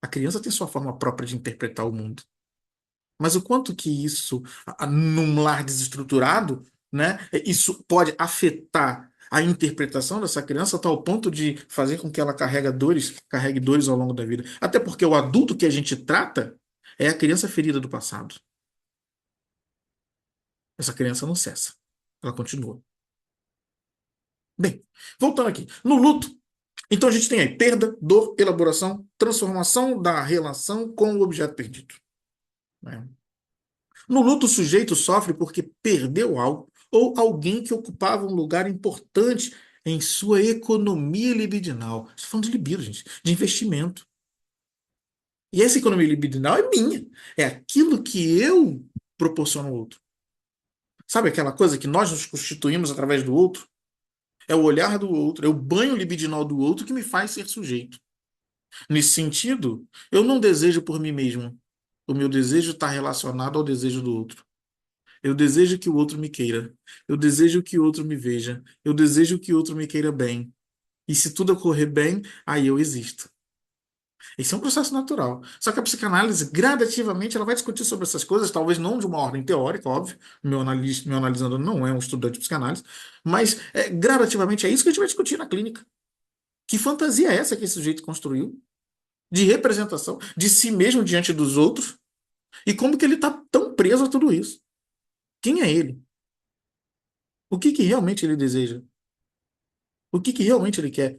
A criança tem sua forma própria de interpretar o mundo. Mas o quanto que isso, num lar desestruturado, né, isso pode afetar a interpretação dessa criança a tal ponto de fazer com que ela carregue dores ao longo da vida. Até porque o adulto que a gente trata é a criança ferida do passado. Essa criança não cessa. Ela continua. Bem, voltando aqui. No luto, então a gente tem aí perda, dor, elaboração, transformação da relação com o objeto perdido, né? No luto, o sujeito sofre porque perdeu algo ou alguém que ocupava um lugar importante em sua economia libidinal. Estou falando de libido, gente, de investimento. E essa economia libidinal é minha. É aquilo que eu proporciono ao outro. Sabe aquela coisa que nós nos constituímos através do outro? É o olhar do outro, é o banho libidinal do outro que me faz ser sujeito. Nesse sentido, eu não desejo por mim mesmo. O meu desejo está relacionado ao desejo do outro. Eu desejo que o outro me queira. Eu desejo que o outro me veja. Eu desejo que o outro me queira bem. E se tudo ocorrer bem, aí eu existo. Esse é um processo natural. Só que a psicanálise, gradativamente, ela vai discutir sobre essas coisas, talvez não de uma ordem teórica, óbvio. Meu analisando não é um estudante de psicanálise, mas gradativamente é isso que a gente vai discutir na clínica. Que fantasia é essa que esse sujeito construiu? De representação de si mesmo diante dos outros? E como que ele está tão preso a tudo isso? Quem é ele? O que que realmente ele deseja? O que que realmente ele quer?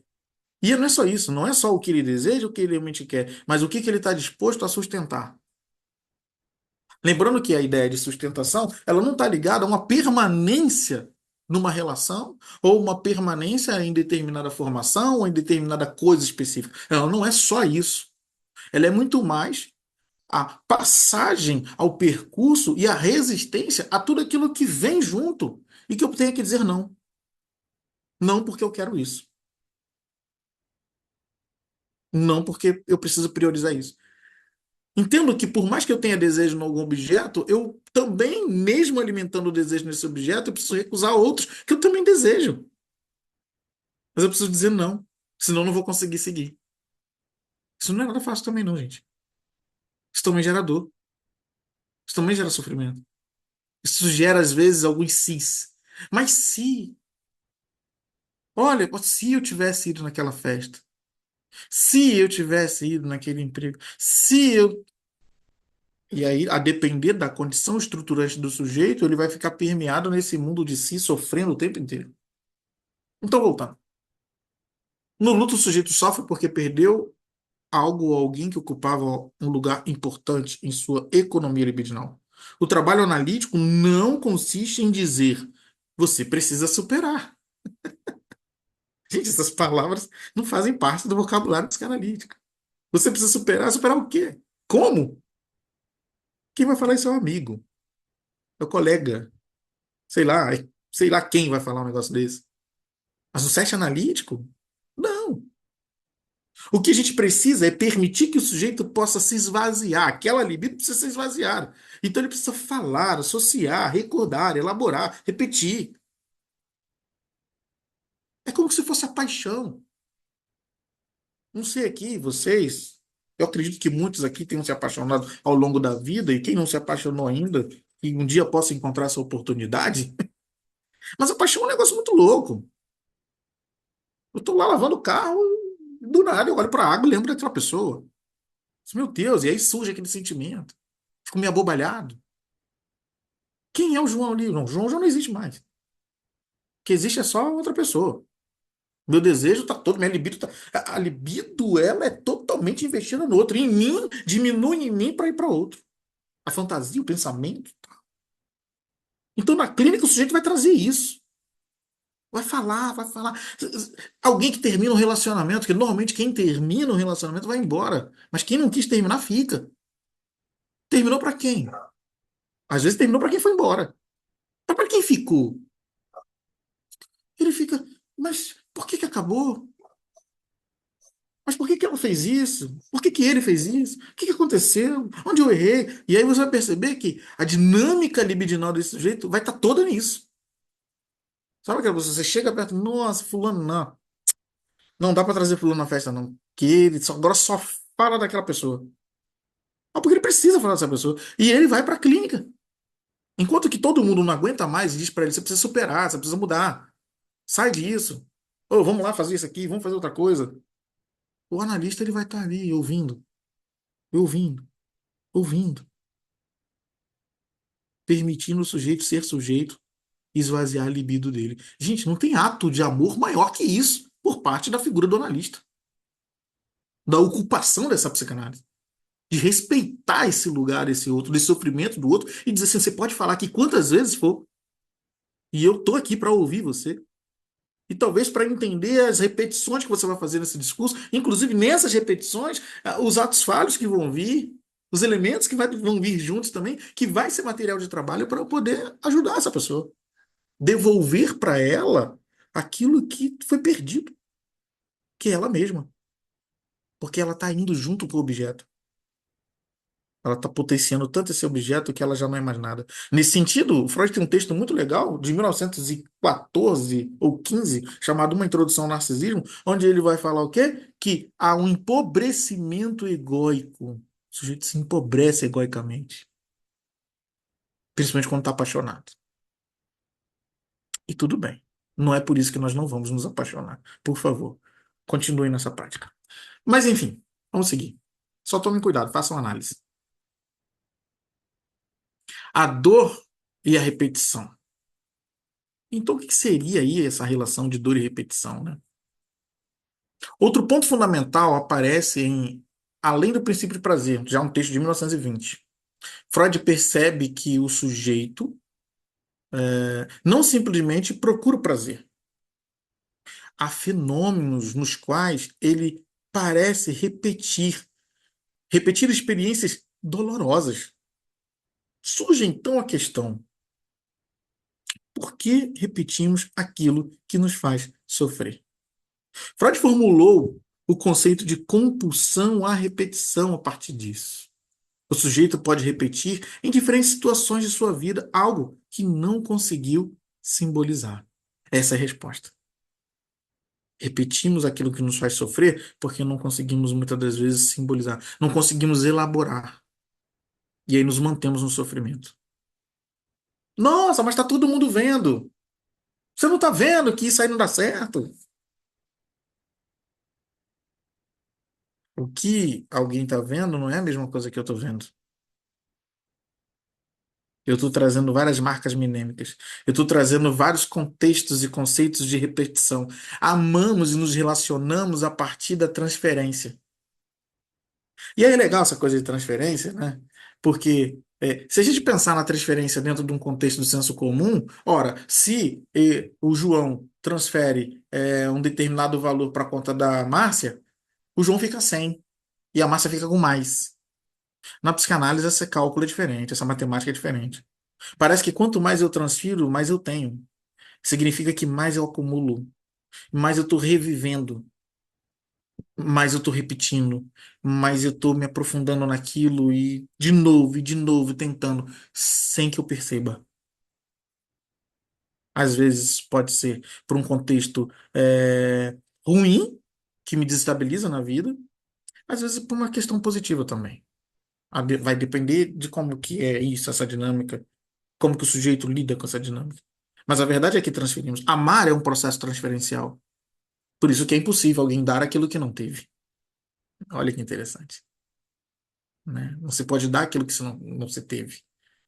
E não é só isso, não é só o que ele deseja, o que ele realmente quer, mas o que que ele está disposto a sustentar. Lembrando que a ideia de sustentação, ela não está ligada a uma permanência numa relação ou uma permanência em determinada formação ou em determinada coisa específica. Ela não é só isso. Ela é muito mais a passagem ao percurso e a resistência a tudo aquilo que vem junto e que eu tenho que dizer não. Não porque eu quero isso. Não porque eu preciso priorizar isso. Entendo que por mais que eu tenha desejo em algum objeto, eu também, mesmo alimentando o desejo nesse objeto, eu preciso recusar outros que eu também desejo. Mas eu preciso dizer não, senão eu não vou conseguir seguir. Isso não é nada fácil também não, gente. Isso também gera dor. Isso também gera sofrimento. Isso gera, às vezes, alguns sis. Mas se, olha, se eu tivesse ido naquela festa, se eu tivesse ido naquele emprego, se eu e aí, a depender da condição estruturante do sujeito, ele vai ficar permeado nesse mundo de si, sofrendo o tempo inteiro. Então, voltando. No luto, o sujeito sofre porque perdeu algo ou alguém que ocupava um lugar importante em sua economia libidinal. O trabalho analítico não consiste em dizer você precisa superar. Gente, essas palavras não fazem parte do vocabulário psicanalítico. Você precisa superar, superar o quê? Como? Quem vai falar isso é o amigo, é o colega, sei lá, sei lá quem vai falar um negócio desse. Mas o set analítico? Não. O que a gente precisa é permitir que o sujeito possa se esvaziar. Aquela libido precisa ser esvaziada. Então ele precisa falar, associar, recordar, elaborar, repetir. É como se fosse a paixão. Não sei aqui, vocês. Eu acredito que muitos aqui tenham se apaixonado ao longo da vida, e quem não se apaixonou ainda, e um dia possa encontrar essa oportunidade. Mas a paixão é um negócio muito louco. Eu tô lá lavando o carro, e do nada eu olho para a água e lembro daquela pessoa. Meu Deus, e aí surge aquele sentimento. Fico meio abobalhado. Quem é o João ali? Não, o João já não existe mais. O que existe é só outra pessoa. Meu desejo tá todo, minha libido tá. A libido, ela é totalmente investida no outro. Em mim, diminui em mim para ir para outro. A fantasia, o pensamento. Então, na clínica, o sujeito vai trazer isso. Vai falar, vai falar. Alguém que termina um relacionamento, que normalmente quem termina um relacionamento vai embora. Mas quem não quis terminar, fica. Terminou para quem? Às vezes terminou para quem foi embora. Mas para quem ficou? Ele fica, mas por que que acabou? Mas por que que ela fez isso? Por que que ele fez isso? O que que aconteceu? Onde eu errei? E aí você vai perceber que a dinâmica libidinal desse sujeito vai estar toda nisso. Sabe aquela pessoa, você chega perto, nossa, fulano, não. Não dá pra trazer fulano na festa, não. Que ele agora só fala daquela pessoa. Ah, porque ele precisa falar dessa pessoa. E ele vai pra clínica. Enquanto que todo mundo não aguenta mais e diz pra ele, você precisa superar, você precisa mudar. Sai disso. Ô, vamos lá fazer isso aqui, vamos fazer outra coisa. O analista ele vai estar ali ouvindo, ouvindo, ouvindo, permitindo o sujeito ser sujeito, esvaziar a libido dele. Gente, não tem ato de amor maior que isso por parte da figura do analista, da ocupação dessa psicanálise, de respeitar esse lugar, esse outro, desse sofrimento do outro e dizer assim, você pode falar aqui quantas vezes for e eu tô aqui para ouvir você. E talvez para entender as repetições que você vai fazer nesse discurso, inclusive nessas repetições, os atos falhos que vão vir, os elementos que vão vir juntos também, que vai ser material de trabalho para eu poder ajudar essa pessoa. Devolver para ela aquilo que foi perdido, que é ela mesma. Porque ela está indo junto com o objeto. Ela está potenciando tanto esse objeto que ela já não é mais nada. Nesse sentido, Freud tem um texto muito legal, de 1914 ou 15, chamado Uma Introdução ao Narcisismo, onde ele vai falar o quê? Que há um empobrecimento egóico. O sujeito se empobrece egoicamente, principalmente quando está apaixonado. E tudo bem. Não é por isso que nós não vamos nos apaixonar. Por favor, continue nessa prática. Mas enfim, vamos seguir. Só tomem cuidado, façam análise. A dor e a repetição. Então, o que seria aí essa relação de dor e repetição, né? Outro ponto fundamental aparece em Além do Princípio de Prazer, já um texto de 1920. Freud percebe que o sujeito não simplesmente procura o prazer. Há fenômenos nos quais ele parece repetir experiências dolorosas. Surge então a questão: por que repetimos aquilo que nos faz sofrer? Freud formulou o conceito de compulsão à repetição a partir disso. O sujeito pode repetir em diferentes situações de sua vida algo que não conseguiu simbolizar. Essa é a resposta. Repetimos aquilo que nos faz sofrer porque não conseguimos muitas das vezes simbolizar, não conseguimos elaborar. E aí nos mantemos no sofrimento. Nossa, mas está todo mundo vendo. Você não está vendo que isso aí não dá certo? O que alguém está vendo não é a mesma coisa que eu estou vendo. Eu estou trazendo várias marcas minêmicas. Eu estou trazendo vários contextos e conceitos de repetição. Amamos e nos relacionamos a partir da transferência. E aí é legal essa coisa de transferência, né? Porque se a gente pensar na transferência dentro de um contexto do senso comum, ora, se o João transfere um determinado valor para a conta da Márcia, o João fica sem e a Márcia fica com mais. Na psicanálise, esse cálculo é diferente, essa matemática é diferente. Parece que quanto mais eu transfiro, mais eu tenho. Significa que mais eu acumulo, mais eu estou revivendo, mais eu estou repetindo, mais eu estou me aprofundando naquilo e de novo, tentando, sem que eu perceba. Às vezes pode ser por um contexto ruim, que me desestabiliza na vida. Às vezes por uma questão positiva também. Vai depender de como que é isso, essa dinâmica, como que o sujeito lida com essa dinâmica. Mas a verdade é que transferimos. Amar é um processo transferencial. Por isso que é impossível alguém dar aquilo que não teve. Olha que interessante, né? Você pode dar aquilo que não se teve.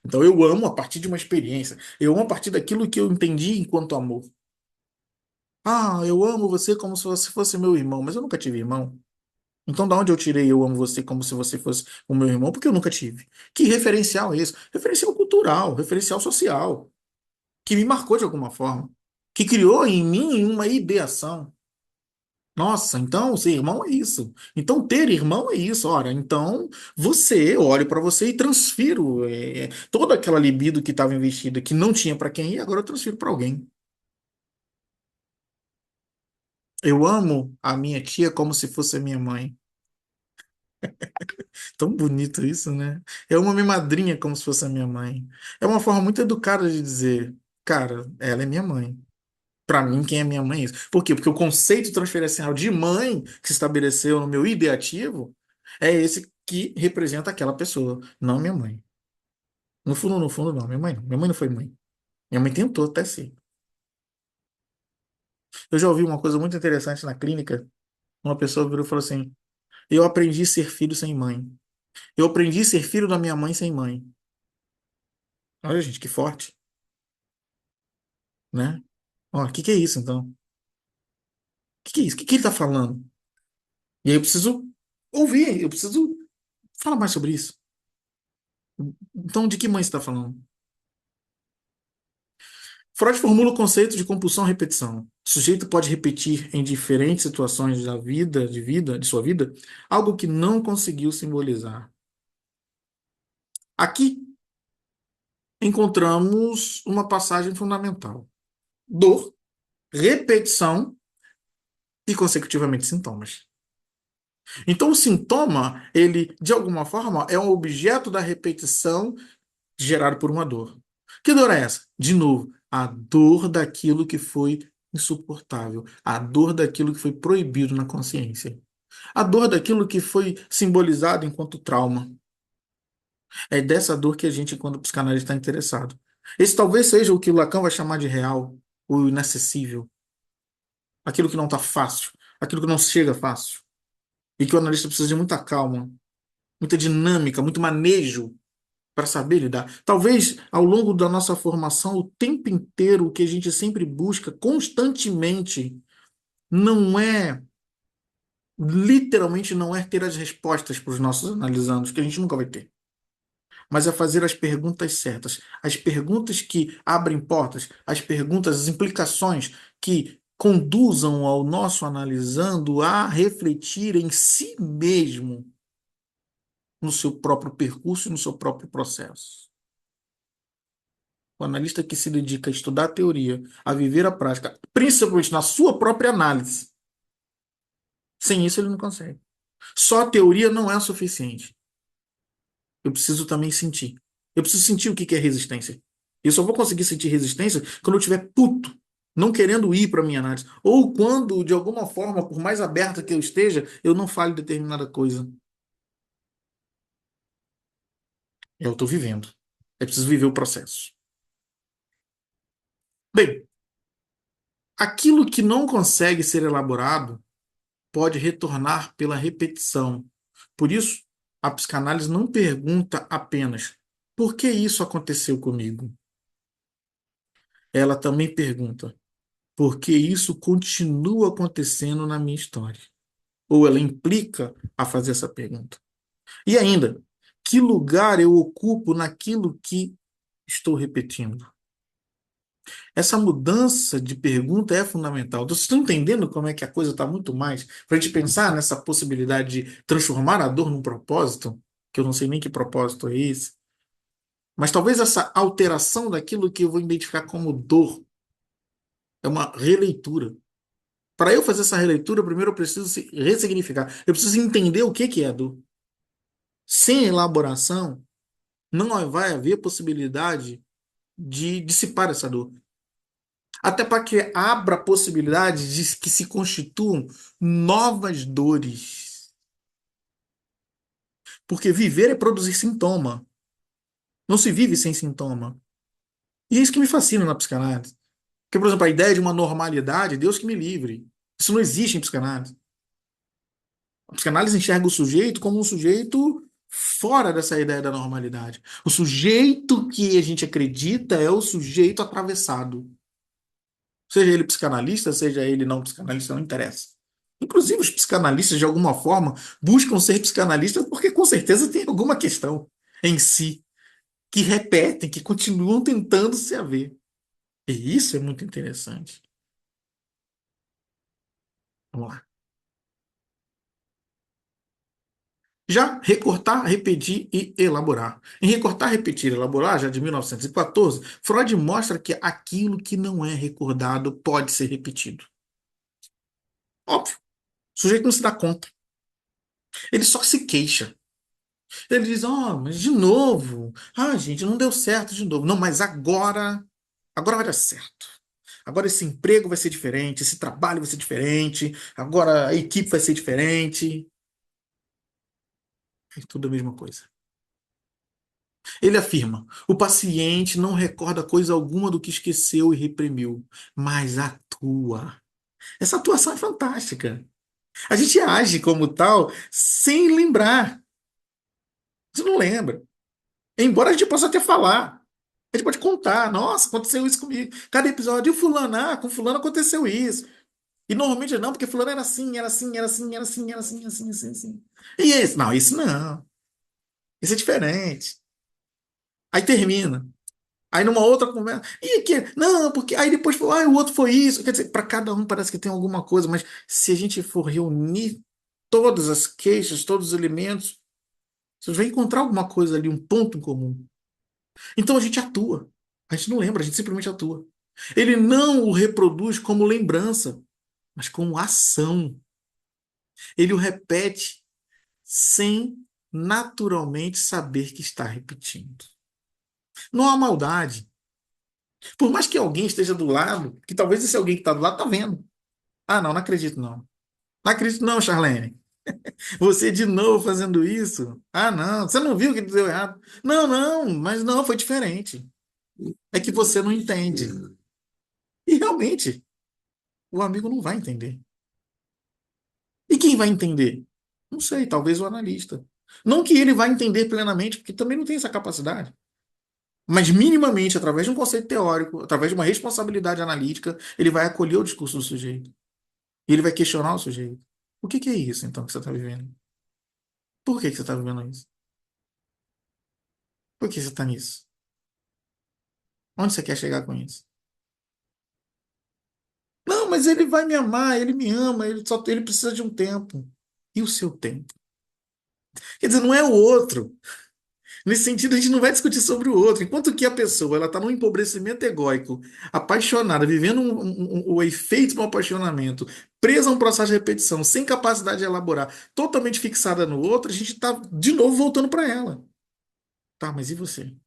Então eu amo a partir de uma experiência. Eu amo a partir daquilo que eu entendi enquanto amor. Ah, eu amo você como se você fosse meu irmão, mas eu nunca tive irmão. Então, da onde eu tirei eu amo você como se você fosse o meu irmão? Porque eu nunca tive. Que referencial é esse? Referencial cultural, referencial social, que me marcou de alguma forma, que criou em mim uma ideação. Nossa, então ser irmão é isso. Então ter irmão é isso. Ora, então eu olho para você e transfiro toda aquela libido que estava investida, que não tinha para quem ir, agora eu transfiro para alguém. Eu amo a minha tia como se fosse a minha mãe. Tão bonito isso, né? Eu amo a minha madrinha como se fosse a minha mãe. É uma forma muito educada de dizer, cara, ela é minha mãe. Para mim, quem é minha mãe é isso. Por quê? Porque o conceito transferencial de mãe que se estabeleceu no meu ideativo é esse que representa aquela pessoa, não minha mãe. No fundo, não. Minha mãe não. Minha mãe não foi mãe. Minha mãe tentou até ser. Eu já ouvi uma coisa muito interessante na clínica. Uma pessoa virou e falou assim: eu aprendi a ser filho sem mãe. Eu aprendi a ser filho da minha mãe sem mãe. Olha, gente, que forte, né? Ó, o que que é isso, então? O que que é isso? O que que ele tá falando? E aí eu preciso ouvir, eu preciso falar mais sobre isso. Então, de que mãe você está falando? Freud formula o conceito de compulsão-repetição. O sujeito pode repetir em diferentes situações de sua vida, algo que não conseguiu simbolizar. Aqui encontramos uma passagem fundamental: dor, repetição e, consecutivamente, sintomas. Então, o sintoma, ele, de alguma forma, é um objeto da repetição gerado por uma dor. Que dor é essa? De novo, a dor daquilo que foi insuportável, a dor daquilo que foi proibido na consciência, a dor daquilo que foi simbolizado enquanto trauma. É dessa dor que a gente, enquanto psicanalista, está interessado. Esse talvez seja o que o Lacan vai chamar de real, o inacessível, aquilo que não está fácil, aquilo que não chega fácil, e que o analista precisa de muita calma, muita dinâmica, muito manejo para saber lidar. Talvez ao longo da nossa formação, o tempo inteiro, o que a gente sempre busca constantemente não é, literalmente não é ter as respostas para os nossos analisandos, que a gente nunca vai ter, mas é fazer as perguntas certas, as perguntas que abrem portas, as perguntas, as implicações que conduzam ao nosso analisando a refletir em si mesmo, no seu próprio percurso e no seu próprio processo. O analista que se dedica a estudar a teoria, a viver a prática, principalmente na sua própria análise. Sem isso, ele não consegue. Só a teoria não é o suficiente. Eu preciso também sentir. Eu preciso sentir o que que é resistência. Eu só vou conseguir sentir resistência quando eu estiver puto, não querendo ir para a minha análise. Ou quando, de alguma forma, por mais aberta que eu esteja, eu não fale determinada coisa. Eu estou vivendo. É preciso viver o processo. Bem, aquilo que não consegue ser elaborado pode retornar pela repetição. Por isso, a psicanálise não pergunta apenas por que isso aconteceu comigo. Ela também pergunta por que isso continua acontecendo na minha história. Ou ela implica a fazer essa pergunta. E ainda, que lugar eu ocupo naquilo que estou repetindo? Essa mudança de pergunta é fundamental. Vocês estão entendendo como é que a coisa está muito mais para a gente pensar nessa possibilidade de transformar a dor num propósito, que eu não sei nem que propósito é esse, mas talvez essa alteração daquilo que eu vou identificar como dor é uma releitura. Para eu fazer essa releitura, primeiro eu preciso ressignificar. Eu preciso entender o que que é dor. Sem elaboração, não vai haver possibilidade de dissipar essa dor. até para que abra a possibilidade de que se constituam novas dores. Porque viver é produzir sintoma. Não se vive sem sintoma. E é isso que me fascina na psicanálise. Porque, por exemplo, a ideia de uma normalidade, Deus que me livre. Isso não existe em psicanálise. A psicanálise enxerga o sujeito como um sujeito fora dessa ideia da normalidade. O sujeito que a gente acredita é o sujeito atravessado. Seja ele psicanalista, seja ele não psicanalista, não interessa. Inclusive, os psicanalistas, de alguma forma, buscam ser psicanalistas porque, com certeza, tem alguma questão em si que repetem, que continuam tentando se haver. E isso é muito interessante. Vamos lá. Já recortar, repetir e elaborar. Em recortar, repetir e elaborar, já de 1914, Freud mostra que aquilo que não é recordado pode ser repetido. Óbvio. O sujeito não se dá conta. Ele só se queixa. Ele diz, ó, mas de novo. Ah, gente, não deu certo de novo. Não, mas agora vai dar certo. Agora esse emprego vai ser diferente, esse trabalho vai ser diferente, agora a equipe vai ser diferente. É tudo a mesma coisa. Ele afirma: o paciente não recorda coisa alguma do que esqueceu e reprimiu, mas atua. Essa atuação é fantástica. A gente age como tal sem lembrar. Você não lembra. Embora a gente possa até falar. A gente pode contar. Nossa, aconteceu isso comigo. Cada episódio, e fulano, com fulano aconteceu isso. E normalmente não, porque fulano era assim, era assim, era assim, era assim, era assim, era assim, assim, assim. E esse? Não, isso não. Isso é diferente. Aí termina. Aí numa outra conversa, e aqui, não, porque aí depois falou, o outro foi isso. Quer dizer, para cada um parece que tem alguma coisa, mas se a gente for reunir todas as queixas, todos os elementos, você vai encontrar alguma coisa ali, um ponto em comum. Então a gente atua. A gente não lembra, a gente simplesmente atua. Ele não o reproduz como lembrança, mas como ação. Ele o repete sem naturalmente saber que está repetindo. Não há maldade. Por mais que alguém esteja do lado, que talvez esse alguém que está do lado está vendo. Ah, não, não acredito não. Não acredito não, Charlene. Você de novo fazendo isso? Ah, não, você não viu que deu errado? Não, não, mas não, foi diferente. É que você não entende. E realmente, o amigo não vai entender. E quem vai entender? Não sei, talvez o analista. Não que ele vai entender plenamente, porque também não tem essa capacidade. Mas minimamente, através de um conceito teórico, através de uma responsabilidade analítica, ele vai acolher o discurso do sujeito. E ele vai questionar o sujeito. O que que é isso, então, que você está vivendo? Por que que você está vivendo isso? Por que você está nisso? Onde você quer chegar com isso? Não, mas ele vai me amar, ele me ama, ele precisa de um tempo. E o seu tempo? Quer dizer, não é o outro. Nesse sentido, a gente não vai discutir sobre o outro. Enquanto que a pessoa ela está num empobrecimento egóico, apaixonada, vivendo o efeito do apaixonamento, presa a um processo de repetição, sem capacidade de elaborar, totalmente fixada no outro, a gente está de novo voltando para ela. Tá, mas e você? O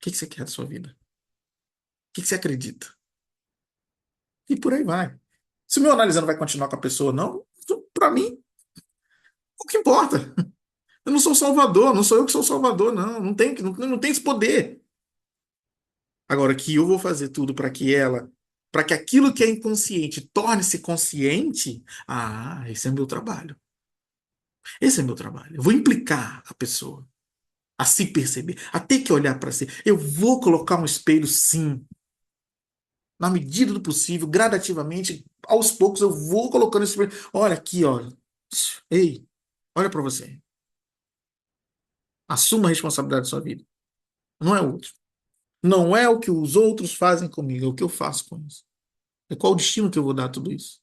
que que você quer da sua vida? O que que você acredita? E por aí vai. Se o meu analisando vai continuar com a pessoa ou não, para mim, o que importa? Eu não sou salvador, não sou eu que sou salvador, não. Não tem esse poder. Agora, que eu vou fazer tudo para que aquilo que é inconsciente torne-se consciente, esse é meu trabalho. Esse é meu trabalho. Eu vou implicar a pessoa a se perceber, a ter que olhar para si. Eu vou colocar um espelho, sim, na medida do possível, gradativamente, aos poucos eu vou colocando esse espelho. Olha aqui, olha. Ei, olha para você. Assuma a responsabilidade da sua vida. Não é o outro. Não é o que os outros fazem comigo, é o que eu faço com isso. É qual o destino que eu vou dar a tudo isso.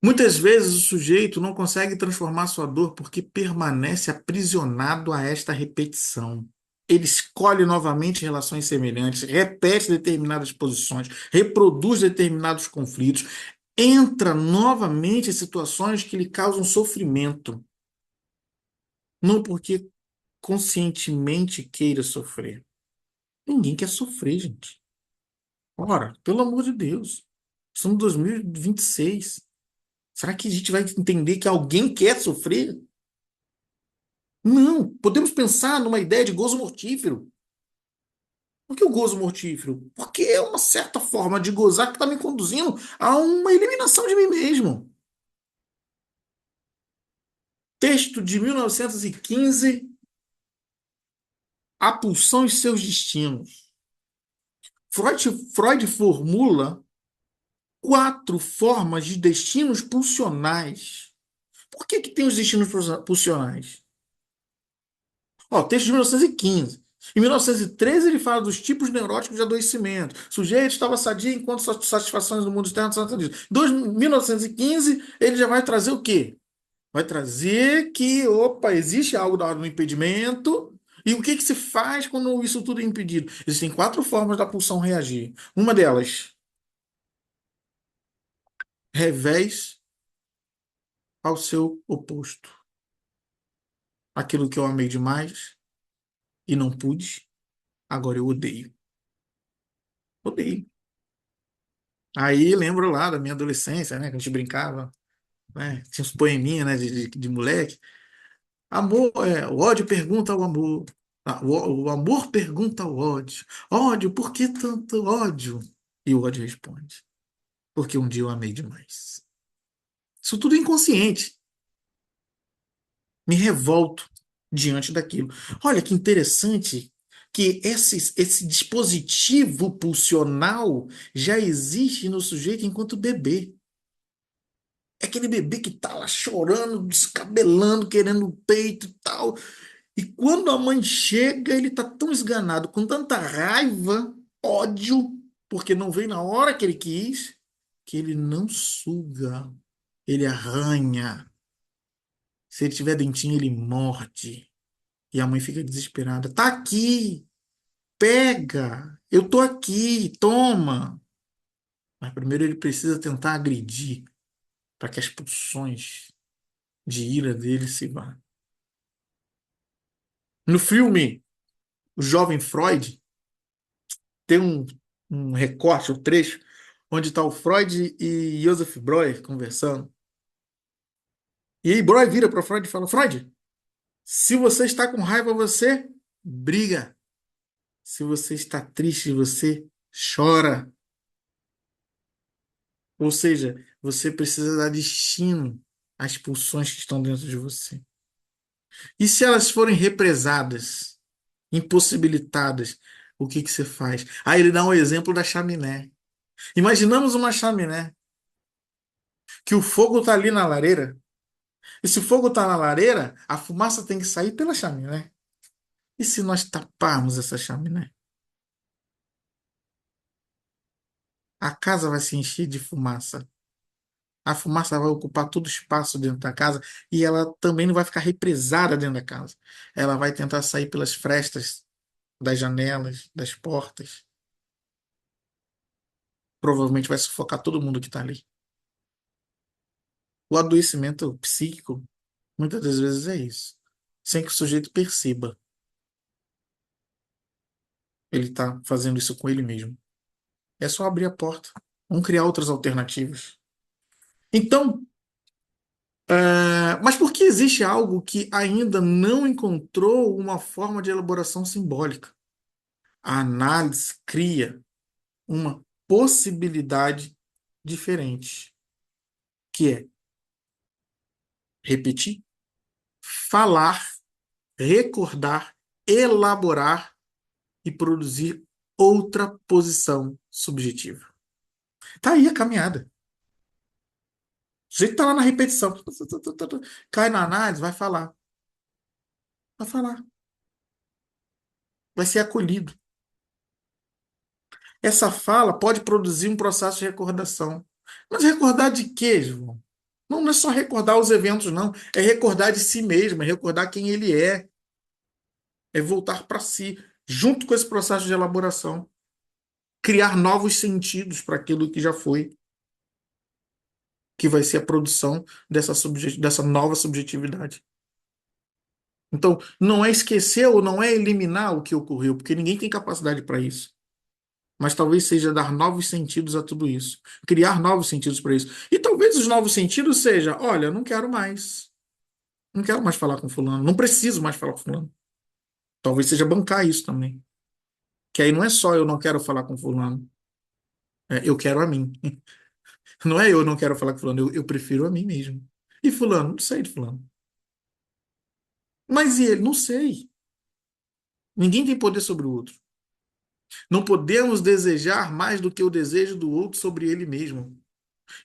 Muitas vezes o sujeito não consegue transformar sua dor porque permanece aprisionado a esta repetição. Ele escolhe novamente relações semelhantes, repete determinadas posições, reproduz determinados conflitos, entra novamente em situações que lhe causam sofrimento, não porque conscientemente queira sofrer. Ninguém quer sofrer, gente. Ora, pelo amor de Deus. Estamos em 2026. Será que a gente vai entender que alguém quer sofrer? Não. Podemos pensar numa ideia de gozo mortífero. Por que o gozo mortífero? Porque é uma certa forma de gozar que está me conduzindo a uma eliminação de mim mesmo. Texto de 1915, A Pulsão e Seus Destinos. Freud formula 4 formas de destinos pulsionais. Por que que tem os destinos pulsionais? Ó, texto de 1915. Em 1913, ele fala dos tipos neuróticos de adoecimento. O sujeito estava sadio enquanto suas satisfações do mundo externo são atendidas. Em 1915, ele já vai trazer o quê? Vai trazer que, opa, existe algo da ordem do impedimento. E o que que se faz quando isso tudo é impedido? Existem 4 formas da pulsão reagir. Uma delas, revés ao seu oposto. Aquilo que eu amei demais e não pude, agora eu odeio. Odeio. Aí lembro lá da minha adolescência, né? Que a gente brincava, né? Tinha uns poeminhas, né? De moleque. Amor, o ódio pergunta ao amor. O amor pergunta ao ódio. Ódio, por que tanto ódio? E o ódio responde: porque um dia eu amei demais. Isso tudo é inconsciente. Me revolto diante daquilo. Olha que interessante que esse dispositivo pulsional já existe no sujeito enquanto bebê. É aquele bebê que tá lá chorando, descabelando, querendo o peito e tal. E quando a mãe chega, ele tá tão esganado, com tanta raiva, ódio, porque não veio na hora que ele quis, que ele não suga, ele arranha. Se ele tiver dentinho, ele morde. E a mãe fica desesperada. Tá aqui, pega, eu tô aqui, toma. Mas primeiro ele precisa tentar agredir para que as pulsões de ira dele se vá. No filme, o jovem Freud tem um recorte, um trecho, onde está o Freud e Joseph Breuer conversando. E aí Breuer vira para Freud e fala: Freud, se você está com raiva, você briga. Se você está triste, você chora. Ou seja, você precisa dar destino às pulsões que estão dentro de você. E se elas forem represadas, impossibilitadas, o que que você faz? Aí ele dá um exemplo da chaminé. Imaginamos uma chaminé, que o fogo está ali na lareira, e se o fogo está na lareira, a fumaça tem que sair pela chaminé. E se nós taparmos essa chaminé? A casa vai se encher de fumaça. A fumaça vai ocupar todo o espaço dentro da casa e ela também não vai ficar represada dentro da casa. Ela vai tentar sair pelas frestas das janelas, das portas. Provavelmente vai sufocar todo mundo que está ali. O adoecimento psíquico, muitas das vezes é isso. Sem que o sujeito perceba. Ele está fazendo isso com ele mesmo. É só abrir a porta. Vamos criar outras alternativas. Então, mas por que existe algo que ainda não encontrou uma forma de elaboração simbólica? A análise cria uma possibilidade diferente, que é repetir, falar, recordar, elaborar e produzir outra posição subjetiva. Tá aí a caminhada. O sujeito tá lá na repetição. Cai na análise, vai falar. Vai falar. Vai ser acolhido. Essa fala pode produzir um processo de recordação. Mas recordar de quê, João? Não, não é só recordar os eventos, não. É recordar de si mesmo, é recordar quem ele é. É voltar para si, junto com esse processo de elaboração. Criar novos sentidos para aquilo que já foi, que vai ser a produção dessa nova subjetividade. Então, não é esquecer ou não é eliminar o que ocorreu, porque ninguém tem capacidade para isso. Mas talvez seja dar novos sentidos a tudo isso, criar novos sentidos para isso. E talvez os novos sentidos seja, olha, eu não quero mais, não quero mais falar com fulano, não preciso mais falar com fulano. Talvez seja bancar isso também. Que aí não é só eu não quero falar com fulano, eu quero a mim. Não é eu não quero falar com fulano, eu prefiro a mim mesmo. E fulano, não sei de fulano. Mas e ele? Não sei. Ninguém tem poder sobre o outro. Não podemos desejar mais do que o desejo do outro sobre ele mesmo.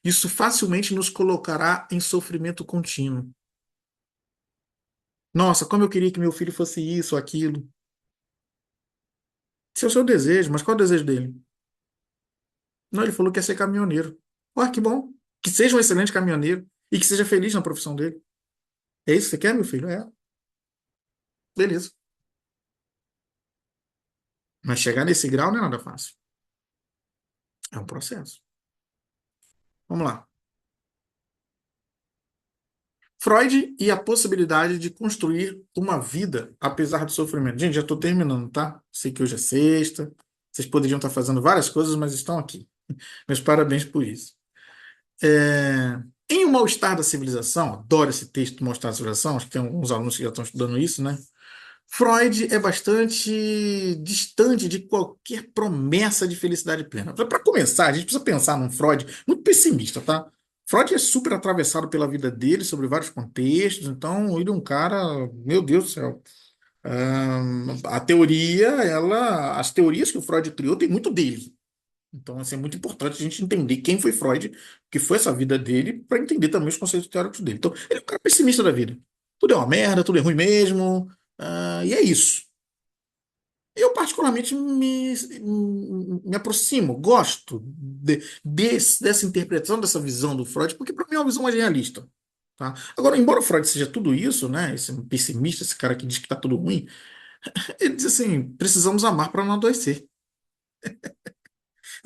Isso facilmente nos colocará em sofrimento contínuo. Nossa, como eu queria que meu filho fosse isso, aquilo. Esse é o seu desejo, mas qual é o desejo dele? Não, ele falou que ia ser caminhoneiro. Ué, que bom. Que seja um excelente caminhoneiro e que seja feliz na profissão dele. É isso que você quer, meu filho? É. Beleza. Mas chegar nesse grau não é nada fácil. É um processo. Vamos lá. Freud e a possibilidade de construir uma vida apesar do sofrimento. Gente, já estou terminando, tá? Sei que hoje é sexta. Vocês poderiam estar fazendo várias coisas, mas estão aqui. Meus parabéns por isso. Em O Mal-Estar da Civilização, adoro esse texto do Mal-Estar da Civilização, acho que tem alguns alunos que já estão estudando isso, né? Freud é bastante distante de qualquer promessa de felicidade plena. Para começar, a gente precisa pensar num Freud muito pessimista, tá? Freud é super atravessado pela vida dele, sobre vários contextos, então ele é um cara, meu Deus do céu. A teoria, as teorias que o Freud criou tem muito dele. Então, assim, é muito importante a gente entender quem foi Freud, o que foi essa vida dele, para entender também os conceitos teóricos dele. Então, ele é um cara pessimista da vida. Tudo é uma merda, tudo é ruim mesmo, e é isso. Eu, particularmente, me aproximo, gosto dessa interpretação, dessa visão do Freud, porque para mim é uma visão mais realista. Tá? Agora, embora o Freud seja tudo isso, né, esse pessimista, esse cara que diz que está tudo ruim, ele diz assim: precisamos amar para não adoecer.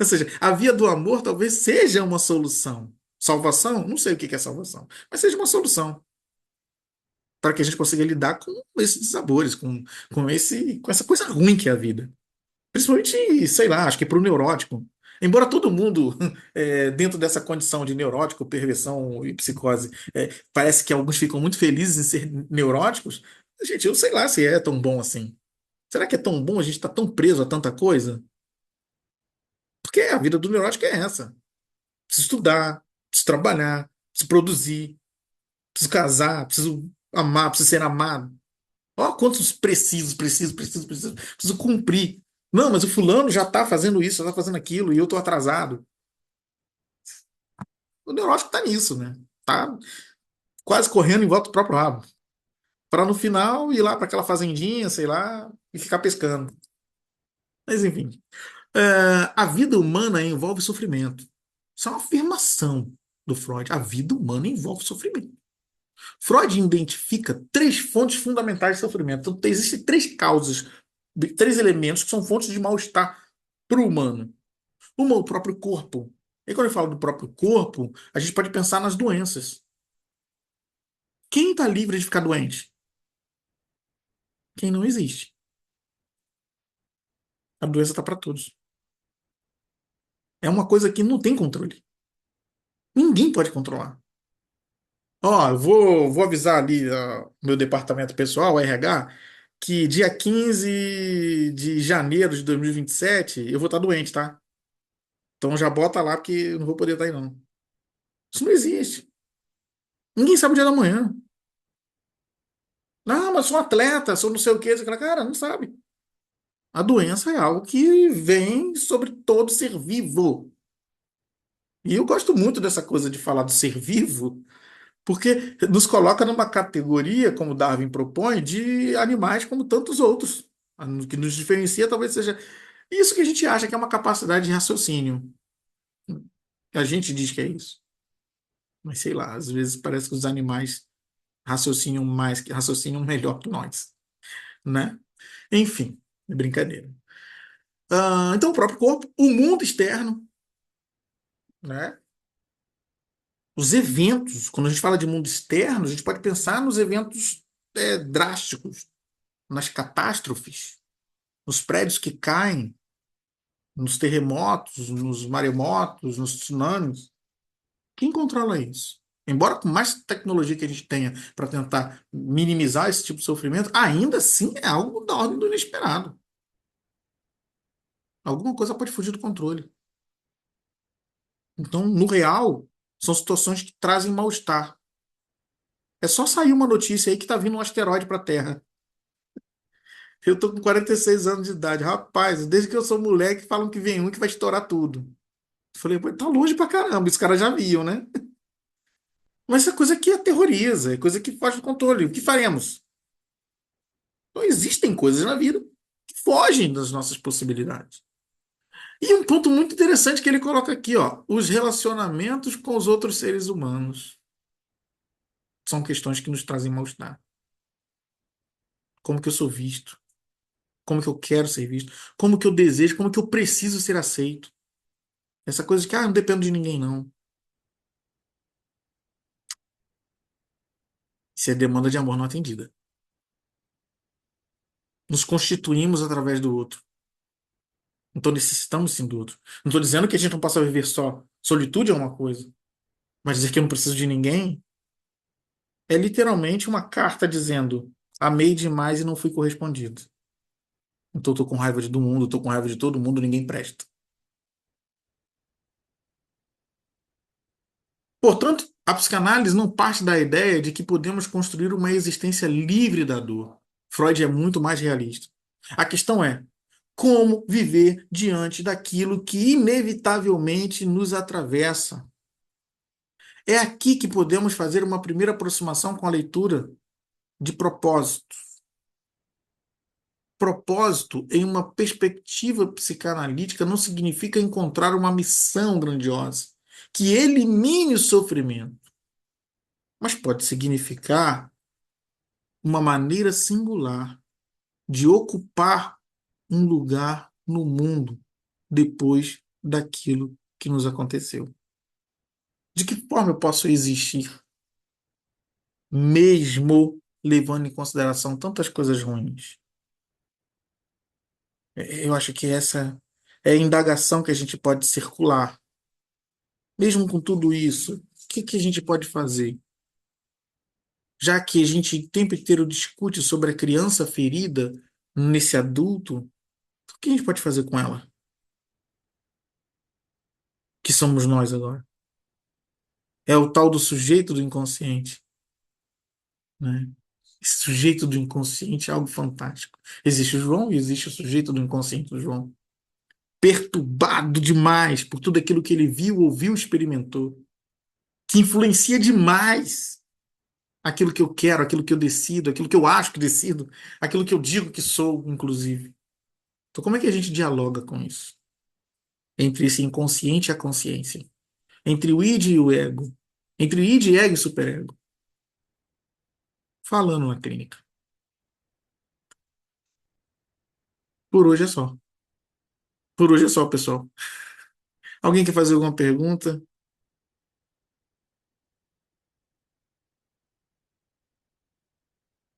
Ou seja, a via do amor talvez seja uma solução. Salvação? Não sei o que é salvação, mas seja uma solução para que a gente consiga lidar com esses dissabores, com essa coisa ruim que é a vida. Principalmente, sei lá, acho que para o neurótico. Embora todo mundo, dentro dessa condição de neurótico, perversão e psicose, parece que alguns ficam muito felizes em ser neuróticos. Gente, eu sei lá se é tão bom assim. Será que é tão bom a gente estar tão preso a tanta coisa? Porque a vida do neurótico é essa. Preciso estudar, preciso trabalhar, preciso produzir, preciso casar, preciso amar, preciso ser amado. Ó, quantos preciso cumprir. Não, mas o fulano já está fazendo isso, já está fazendo aquilo, e eu estou atrasado. O neurótico está nisso, né? Tá quase correndo em volta do próprio rabo. Para no final ir lá para aquela fazendinha, sei lá, e ficar pescando. Mas enfim. A vida humana envolve sofrimento. Isso é uma afirmação do Freud. A vida humana envolve sofrimento. Freud identifica três fontes fundamentais de sofrimento. Então, existem três causas, três elementos que são fontes de mal-estar para o humano. Uma, o próprio corpo. E quando eu falo do próprio corpo, a gente pode pensar nas doenças. Quem está livre de ficar doente? Quem não existe. A doença está para todos. É uma coisa que não tem controle. Ninguém pode controlar. Ó, eu vou avisar ali meu departamento pessoal, o RH, que dia 15 de janeiro de 2027 eu vou estar doente, tá? Então já bota lá porque eu não vou poder estar aí, não. Isso não existe. Ninguém sabe o dia da manhã. Não, mas sou um atleta, sou não sei o quê. Você fala, cara, não sabe. A doença é algo que vem sobre todo ser vivo. E eu gosto muito dessa coisa de falar do ser vivo, porque nos coloca numa categoria, como Darwin propõe, de animais como tantos outros. O que nos diferencia talvez seja isso que a gente acha que é uma capacidade de raciocínio. A gente diz que é isso. Mas sei lá, às vezes parece que os animais raciocinam mais, raciocinam melhor que nós, né? Enfim, é brincadeira. Então, o próprio corpo, o mundo externo, né? Os eventos, quando a gente fala de mundo externo, a gente pode pensar nos eventos drásticos, nas catástrofes, nos prédios que caem, nos terremotos, nos maremotos, nos tsunamis. Quem controla isso? Embora com mais tecnologia que a gente tenha para tentar minimizar esse tipo de sofrimento, ainda assim é algo da ordem do inesperado. Alguma coisa pode fugir do controle. Então, no real, são situações que trazem mal-estar. É só sair uma notícia aí que tá vindo um asteroide para a Terra. Eu tô com 46 anos de idade. Rapaz, desde que eu sou moleque, falam que vem um que vai estourar tudo. Eu falei, pô, tá longe pra caramba, os caras já viam, né? Mas é coisa que aterroriza, é coisa que foge do controle. O que faremos? Então, existem coisas na vida que fogem das nossas possibilidades. E um ponto muito interessante que ele coloca aqui, ó, os relacionamentos com os outros seres humanos são questões que nos trazem mal-estar. Como que eu sou visto? Como que eu quero ser visto? Como que eu desejo? Como que eu preciso ser aceito? Essa coisa de que, não dependo de ninguém, não. Isso é demanda de amor não atendida. Nos constituímos através do outro. Então necessitamos sim do outro. Não estou dizendo que a gente não possa viver só. Solitude é uma coisa. Mas dizer que eu não preciso de ninguém é literalmente uma carta dizendo: amei demais e não fui correspondido. Então estou com raiva do mundo, estou com raiva de todo mundo, ninguém presta. Portanto, a psicanálise não parte da ideia de que podemos construir uma existência livre da dor. Freud é muito mais realista. A questão é como viver diante daquilo que inevitavelmente nos atravessa. É aqui que podemos fazer uma primeira aproximação com a leitura de propósito. Propósito, em uma perspectiva psicanalítica, não significa encontrar uma missão grandiosa que elimine o sofrimento, mas pode significar uma maneira singular de ocupar um lugar no mundo depois daquilo que nos aconteceu. De que forma eu posso existir, mesmo levando em consideração tantas coisas ruins? Eu acho que essa é a indagação que a gente pode circular. Mesmo com tudo isso, o que que a gente pode fazer? Já que a gente o tempo inteiro discute sobre a criança ferida nesse adulto, o que a gente pode fazer com ela? Que somos nós agora. É o tal do sujeito do inconsciente, né? Esse sujeito do inconsciente é algo fantástico. Existe o João e existe o sujeito do inconsciente do João. Perturbado demais por tudo aquilo que ele viu, ouviu, experimentou. Que influencia demais aquilo que eu quero, aquilo que eu decido, aquilo que eu acho que decido, aquilo que eu digo que sou, inclusive. Então, como é que a gente dialoga com isso? Entre esse inconsciente e a consciência. Entre o id e o ego. Entre id, ego e superego. Falando na clínica. Por hoje é só. Por hoje é só, pessoal. Alguém quer fazer alguma pergunta?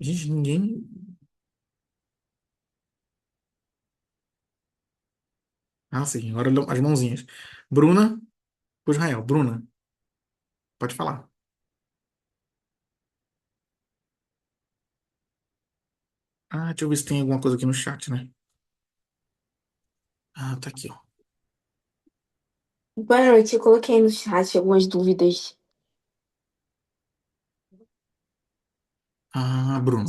Gente, ninguém. Ah, sim, agora as mãozinhas. Bruna, por Israel. Bruna, pode falar. Deixa eu ver se tem alguma coisa aqui no chat, né? Tá aqui, ó.
Boa noite, eu coloquei no chat algumas dúvidas
Bruna.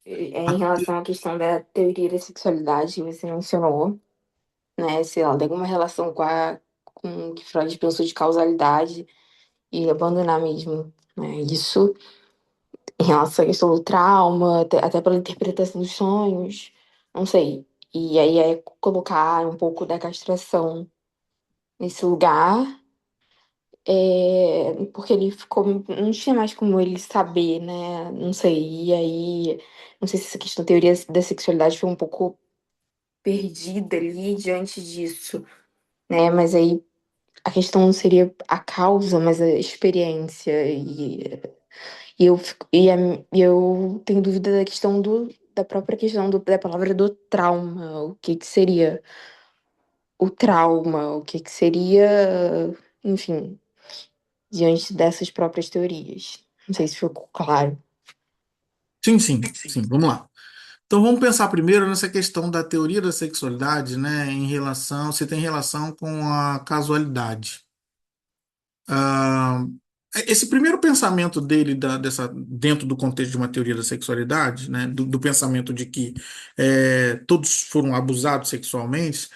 em relação à questão da teoria da sexualidade que você mencionou, né? Se ela tem alguma relação com o que Freud pensou de causalidade e abandonar mesmo, né? Isso em relação à questão do trauma, até pela interpretação dos sonhos, não sei. E aí é colocar um pouco da castração nesse lugar. Porque ele ficou. Não tinha mais como ele saber, né? Não sei. E aí. Não sei se essa questão da teoria da sexualidade foi um pouco perdida ali diante disso, né? Mas aí a questão não seria a causa, mas a experiência. E eu tenho dúvida da questão da própria questão da palavra do trauma. O que que seria o trauma? O que que seria, enfim, diante dessas próprias teorias. Não sei se ficou claro.
Sim, sim, sim, vamos lá. Então vamos pensar primeiro nessa questão da teoria da sexualidade, né, em relação, se tem relação com a casualidade. Ah, esse primeiro pensamento dele dentro do contexto de uma teoria da sexualidade, né, do pensamento de que todos foram abusados sexualmente,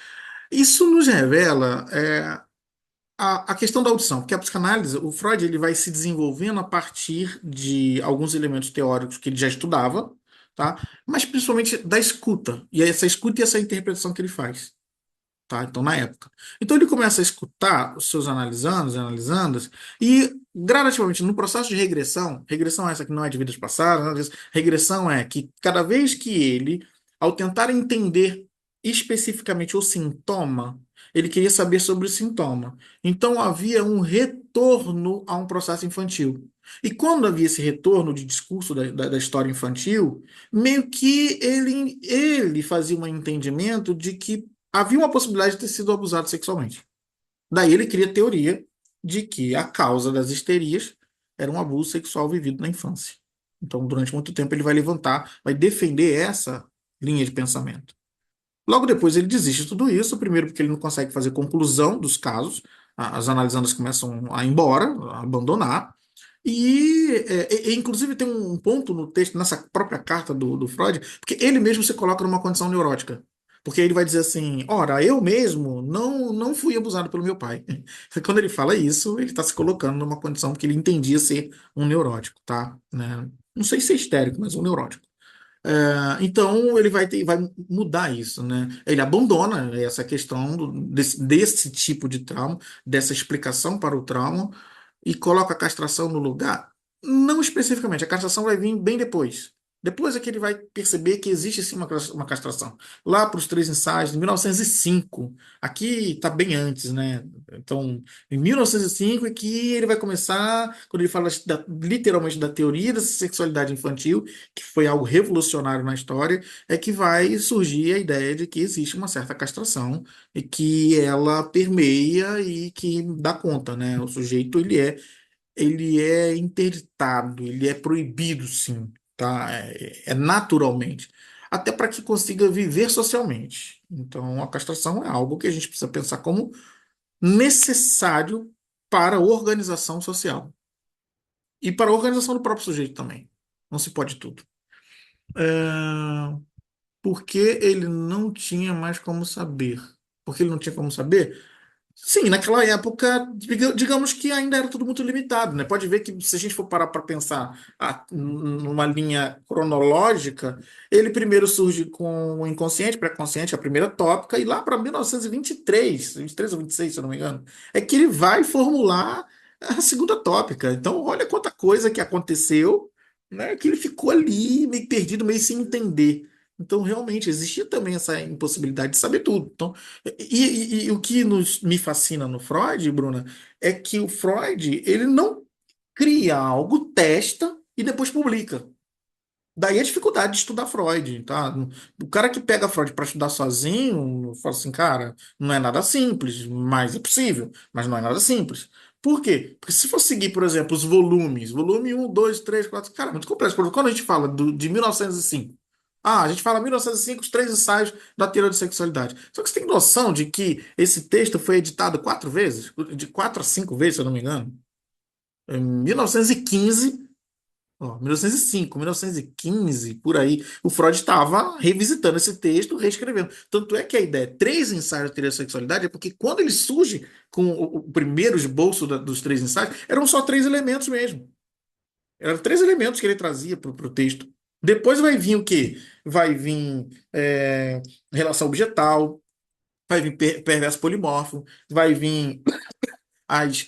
isso nos revela a questão da audição, porque a psicanálise, o Freud, ele vai se desenvolvendo a partir de alguns elementos teóricos que ele já estudava, tá? Mas principalmente da escuta, e essa escuta e essa interpretação que ele faz. Tá? Então, na época. Então, ele começa a escutar os seus analisandos e analisandas, e gradativamente, no processo de regressão, regressão essa que não é de vidas passadas, nada disso, regressão é que cada vez que ele, ao tentar entender especificamente o sintoma, ele queria saber sobre o sintoma. Então, havia um retorno a um processo infantil. E quando havia esse retorno de discurso da história infantil, meio que ele fazia um entendimento de que havia uma possibilidade de ter sido abusado sexualmente. Daí ele cria a teoria de que a causa das histerias era um abuso sexual vivido na infância. Então, durante muito tempo, ele vai levantar, vai defender essa linha de pensamento. Logo depois, ele desiste de tudo isso, primeiro porque ele não consegue fazer conclusão dos casos, as analisandas começam a ir embora, a abandonar, inclusive tem um ponto no texto, nessa própria carta do Freud, porque ele mesmo se coloca numa condição neurótica. Porque ele vai dizer assim: ora, eu mesmo não fui abusado pelo meu pai. Quando ele fala isso, ele está se colocando numa condição que ele entendia ser um neurótico, tá? Né? Não sei se é histérico, mas um neurótico. Então ele vai mudar isso, né? Ele abandona essa questão desse tipo de trauma, dessa explicação para o trauma, e coloca a castração no lugar. Não especificamente, a castração vai vir bem depois. Depois é que ele vai perceber que existe sim uma castração. Lá para os três ensaios, de 1905, aqui está bem antes, né? Então, em 1905 é que ele vai começar, quando ele fala literalmente da teoria da sexualidade infantil, que foi algo revolucionário na história, é que vai surgir a ideia de que existe uma certa castração e que ela permeia e que dá conta, né? O sujeito ele é interditado, ele é proibido, sim, tá? É naturalmente, até para que consiga viver socialmente. Então, a castração é algo que a gente precisa pensar como necessário para a organização social e para a organização do próprio sujeito também. Não se pode tudo. É, Porque ele não tinha mais como saber. Porque ele não tinha como saber? Sim, naquela época, digamos que ainda era tudo muito limitado, né? Pode ver que se a gente for parar para pensar numa linha cronológica, ele primeiro surge com o inconsciente, pré-consciente, a primeira tópica, e lá para 1923, 23 ou 26, se eu não me engano, é que ele vai formular a segunda tópica. Então, olha quanta coisa que aconteceu, né? Que ele ficou ali meio perdido, meio sem entender. Então, realmente, existia também essa impossibilidade de saber tudo. Então, e o que me fascina no Freud, Bruna, é que o Freud, ele não cria algo, testa e depois publica. Daí a dificuldade de estudar Freud, tá? O cara que pega Freud para estudar sozinho, fala assim, cara, não é nada simples, mas é possível, mas não é nada simples. Por quê? Porque se for seguir, por exemplo, os volumes, volume um, 2, 3, 4, cara, é muito complexo. Por exemplo, quando a gente fala de 1905, a gente fala 1905, os três ensaios da teoria da sexualidade. Só que você tem noção de que esse texto foi editado 4 vezes, de 4 a 5 vezes, se eu não me engano. Em 1915, ó, 1905, 1915, por aí, o Freud estava revisitando esse texto, reescrevendo. Tanto é que a ideia, três ensaios da teoria da sexualidade, é porque quando ele surge com o primeiro esboço dos três ensaios, eram só três elementos mesmo. Eram três elementos que ele trazia para o texto. Depois vai vir o quê? Vai vir relação objetal, vai vir perverso polimorfo, vai vir as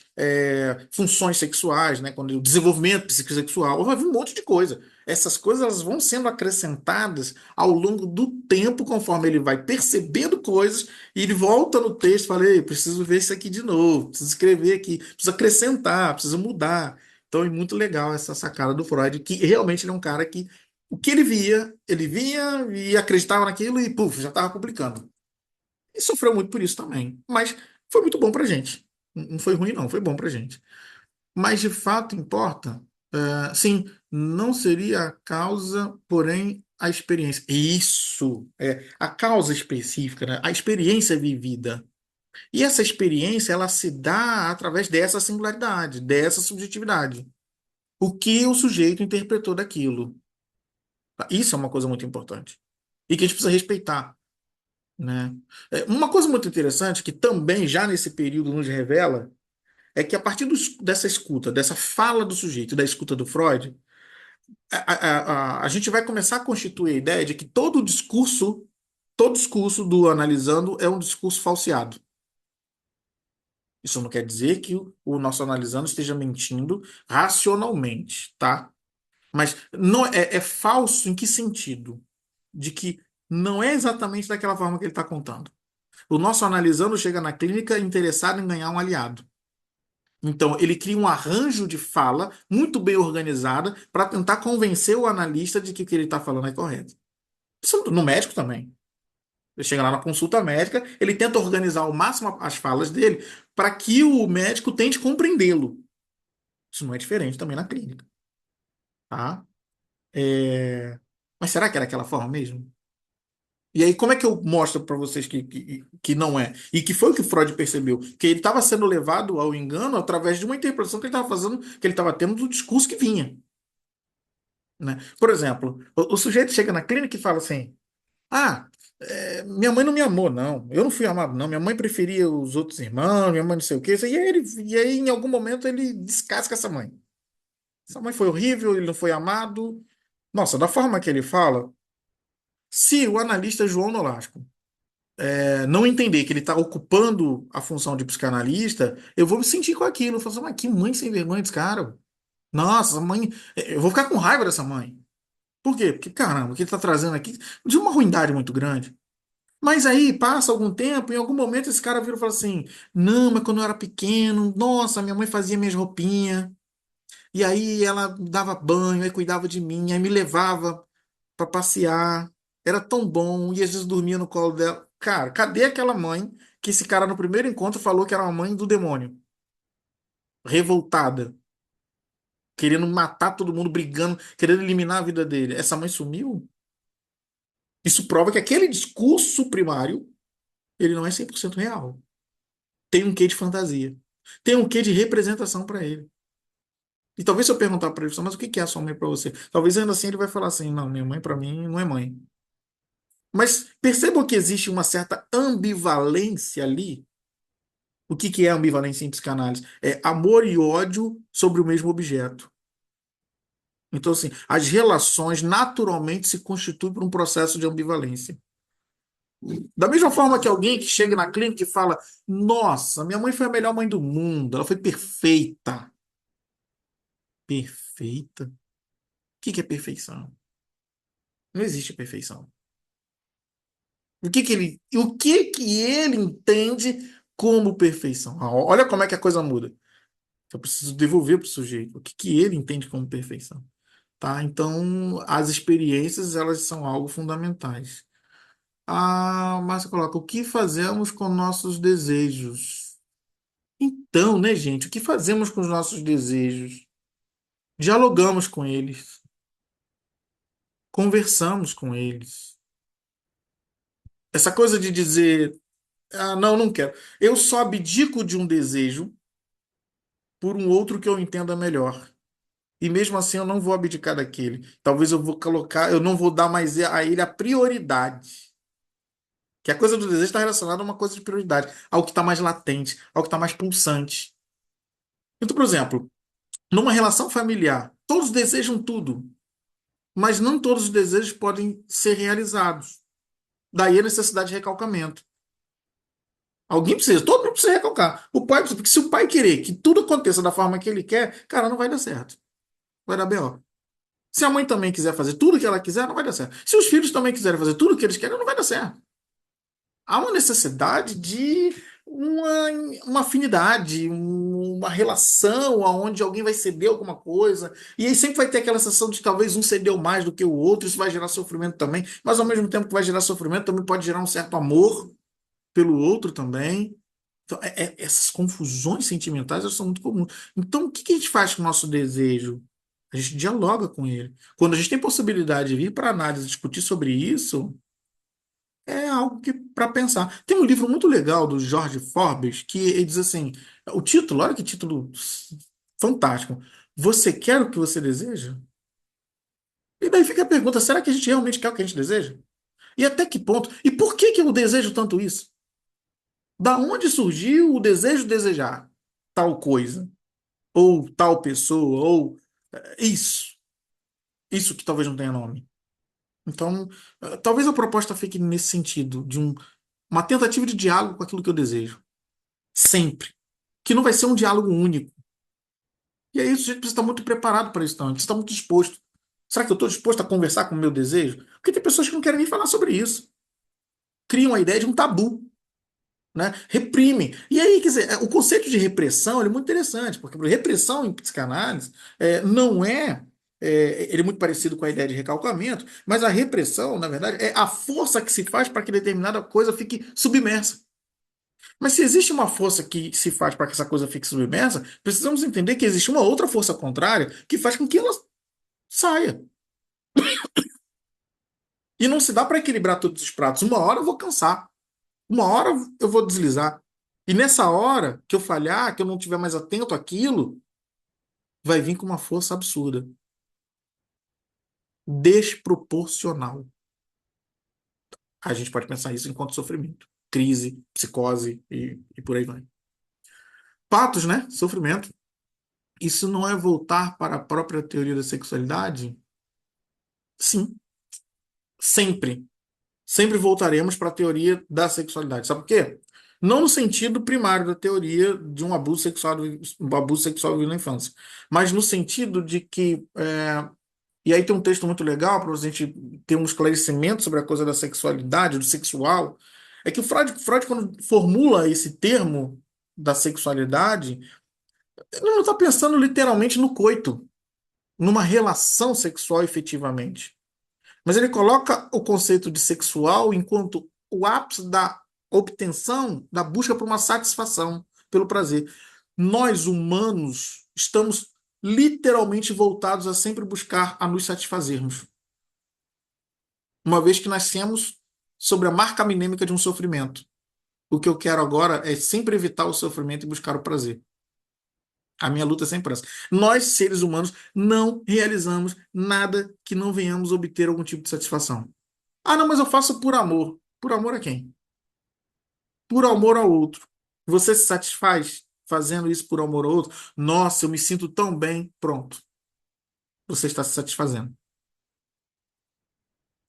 funções sexuais, né, quando o desenvolvimento psicossexual, vai vir um monte de coisa. Essas coisas elas vão sendo acrescentadas ao longo do tempo, conforme ele vai percebendo coisas, e ele volta no texto e fala: "Ei, preciso ver isso aqui de novo, preciso escrever aqui, preciso acrescentar, preciso mudar." Então é muito legal essa sacada do Freud, que realmente ele é um cara que o que ele via e acreditava naquilo e, puf, já estava publicando. E sofreu muito por isso também. Mas foi muito bom pra gente. Não foi ruim, não, foi bom pra gente. Mas de fato importa. Sim, não seria a causa, porém a experiência. Isso, a causa específica, né? A experiência vivida. E essa experiência, ela se dá através dessa singularidade, dessa subjetividade. O que o sujeito interpretou daquilo. Isso é uma coisa muito importante. E que a gente precisa respeitar, né? Uma coisa muito interessante que também já nesse período nos revela é que a partir dessa escuta, dessa fala do sujeito, da escuta do Freud, a gente vai começar a constituir a ideia de que todo discurso do analisando é um discurso falseado. Isso não quer dizer que o nosso analisando esteja mentindo racionalmente, tá? Mas não é falso em que sentido? De que não é exatamente daquela forma que ele está contando. O nosso analisando chega na clínica interessado em ganhar um aliado. Então, ele cria um arranjo de fala muito bem organizada para tentar convencer o analista de que o que ele está falando é correto. Isso no médico também. Ele chega lá na consulta médica, ele tenta organizar ao máximo as falas dele para que o médico tente compreendê-lo. Isso não é diferente também na clínica, tá? Mas será que era aquela forma mesmo? E aí, como é que eu mostro para vocês que não é? E que foi o que Freud percebeu? Que ele estava sendo levado ao engano através de uma interpretação que ele estava fazendo, que ele estava tendo do discurso que vinha, né? Por exemplo, o sujeito chega na clínica e fala assim: Ah, minha mãe não me amou, não. Eu não fui amado, não. Minha mãe preferia os outros irmãos, minha mãe não sei o quê. E aí, em algum momento, ele descasca essa mãe. Essa mãe foi horrível, ele não foi amado. Nossa, da forma que ele fala, se o analista João Nolasco não entender que ele está ocupando a função de psicanalista, eu vou me sentir com aquilo. Eu falo assim, mas que mãe sem vergonha desse cara. Nossa, essa mãe. Eu vou ficar com raiva dessa mãe. Por quê? Porque, caramba, o que ele está trazendo aqui de uma ruindade muito grande. Mas aí passa algum tempo, em algum momento esse cara vira e fala assim: Não, mas quando eu era pequeno, nossa, minha mãe fazia minhas roupinhas, e aí ela me dava banho, aí cuidava de mim, aí me levava para passear. Era tão bom, e às vezes dormia no colo dela. Cara, cadê aquela mãe que esse cara no primeiro encontro falou que era uma mãe do demônio? Revoltada, querendo matar todo mundo, brigando, querendo eliminar a vida dele. Essa mãe sumiu? Isso prova que aquele discurso primário, ele não é 100% real. Tem um quê de fantasia. Tem um quê de representação para ele. E talvez se eu perguntar para ele, mas o que é a sua mãe para você? Talvez ainda assim ele vai falar assim, não, minha mãe para mim não é mãe. Mas percebam que existe uma certa ambivalência ali. O que é ambivalência em psicanálise? É amor e ódio sobre o mesmo objeto. Então, assim, as relações naturalmente se constituem por um processo de ambivalência. Da mesma forma que alguém que chega na clínica e fala: Nossa, minha mãe foi a melhor mãe do mundo, ela foi perfeita. Perfeita? O que é perfeição? Não existe perfeição. O que que ele entende como perfeição? Olha como é que a coisa muda. Eu preciso devolver para o sujeito o que ele entende como perfeição, tá? Então, as experiências, elas são algo fundamentais. A Márcia coloca: o que fazemos com nossos desejos? Então, né, gente, o que fazemos com os nossos desejos? Dialogamos com eles, conversamos com eles. Essa coisa de dizer, não, não quero. Eu só abdico de um desejo por um outro que eu entenda melhor. E mesmo assim eu não vou abdicar daquele. Talvez eu vou colocar, eu não vou dar mais a ele a prioridade. Que a coisa do desejo está relacionada a uma coisa de prioridade, ao que está mais latente, ao que está mais pulsante. Então, por exemplo, numa relação familiar, todos desejam tudo, mas não todos os desejos podem ser realizados. Daí a necessidade de recalcamento. Alguém precisa, todo mundo precisa recalcar. O pai precisa, porque se o pai querer que tudo aconteça da forma que ele quer, cara, não vai dar certo. Vai dar B.O. Se a mãe também quiser fazer tudo que ela quiser, não vai dar certo. Se os filhos também quiserem fazer tudo que eles querem, não vai dar certo. Há uma necessidade de uma afinidade, uma relação onde alguém vai ceder alguma coisa, e aí sempre vai ter aquela sensação de que talvez um cedeu mais do que o outro, isso vai gerar sofrimento também, mas ao mesmo tempo que vai gerar sofrimento, também pode gerar um certo amor pelo outro também. Então, essas confusões sentimentais elas são muito comuns. Então, o que que a gente faz com o nosso desejo? A gente dialoga com ele. Quando a gente tem possibilidade de vir para análise e discutir sobre isso, é algo que para pensar. Tem um livro muito legal do George Forbes que ele diz assim, o título, olha que título fantástico. Você quer o que você deseja? E daí fica a pergunta, será que a gente realmente quer o que a gente deseja? E até que ponto? E por que que eu desejo tanto isso? Da onde surgiu o desejo de desejar tal coisa? Ou tal pessoa? Ou isso? Isso que talvez não tenha nome. Então, talvez a proposta fique nesse sentido, de uma tentativa de diálogo com aquilo que eu desejo. Sempre. Que não vai ser um diálogo único. E aí, o sujeito precisa estar muito preparado para isso, então. Ele precisa estar muito disposto. Será que eu estou disposto a conversar com o meu desejo? Porque tem pessoas que não querem nem falar sobre isso. Criam a ideia de um tabu, né? Reprimem. E aí, quer dizer, o conceito de repressão ele é muito interessante, porque repressão em psicanálise não ele é muito parecido com a ideia de recalcamento, mas a repressão, na verdade, é a força que se faz para que determinada coisa fique submersa. Mas se existe uma força que se faz para que essa coisa fique submersa, precisamos entender que existe uma outra força contrária que faz com que ela saia. E não se dá para equilibrar todos os pratos. Uma hora eu vou cansar, uma hora eu vou deslizar. E nessa hora que eu falhar, que eu não estiver mais atento àquilo, vai vir com uma força absurda, desproporcional. A gente pode pensar isso enquanto sofrimento, crise, psicose e por aí vai. Patos, né? Sofrimento. Isso não é voltar para a própria teoria da sexualidade? Sim, sempre. Sempre voltaremos para a teoria da sexualidade. Sabe por quê? Não no sentido primário da teoria de um abuso sexual na infância, mas no sentido de que. E aí tem um texto muito legal para a gente ter um esclarecimento sobre a coisa da sexualidade, do sexual. É que o Freud, quando formula esse termo da sexualidade, ele não está pensando literalmente no coito, numa relação sexual efetivamente. Mas ele coloca o conceito de sexual enquanto o ápice da obtenção, da busca por uma satisfação, pelo prazer. Nós, humanos, estamos literalmente voltados a sempre buscar a nos satisfazermos. Uma vez que nascemos sobre a marca minêmica de um sofrimento. O que eu quero agora é sempre evitar o sofrimento e buscar o prazer. A minha luta é sempre essa. Nós, seres humanos, não realizamos nada que não venhamos obter algum tipo de satisfação. Ah, não, mas eu faço por amor. Por amor a quem? Por amor ao outro. Você se satisfaz fazendo isso por amor ao outro? Nossa, eu me sinto tão bem. Pronto. Você está se satisfazendo.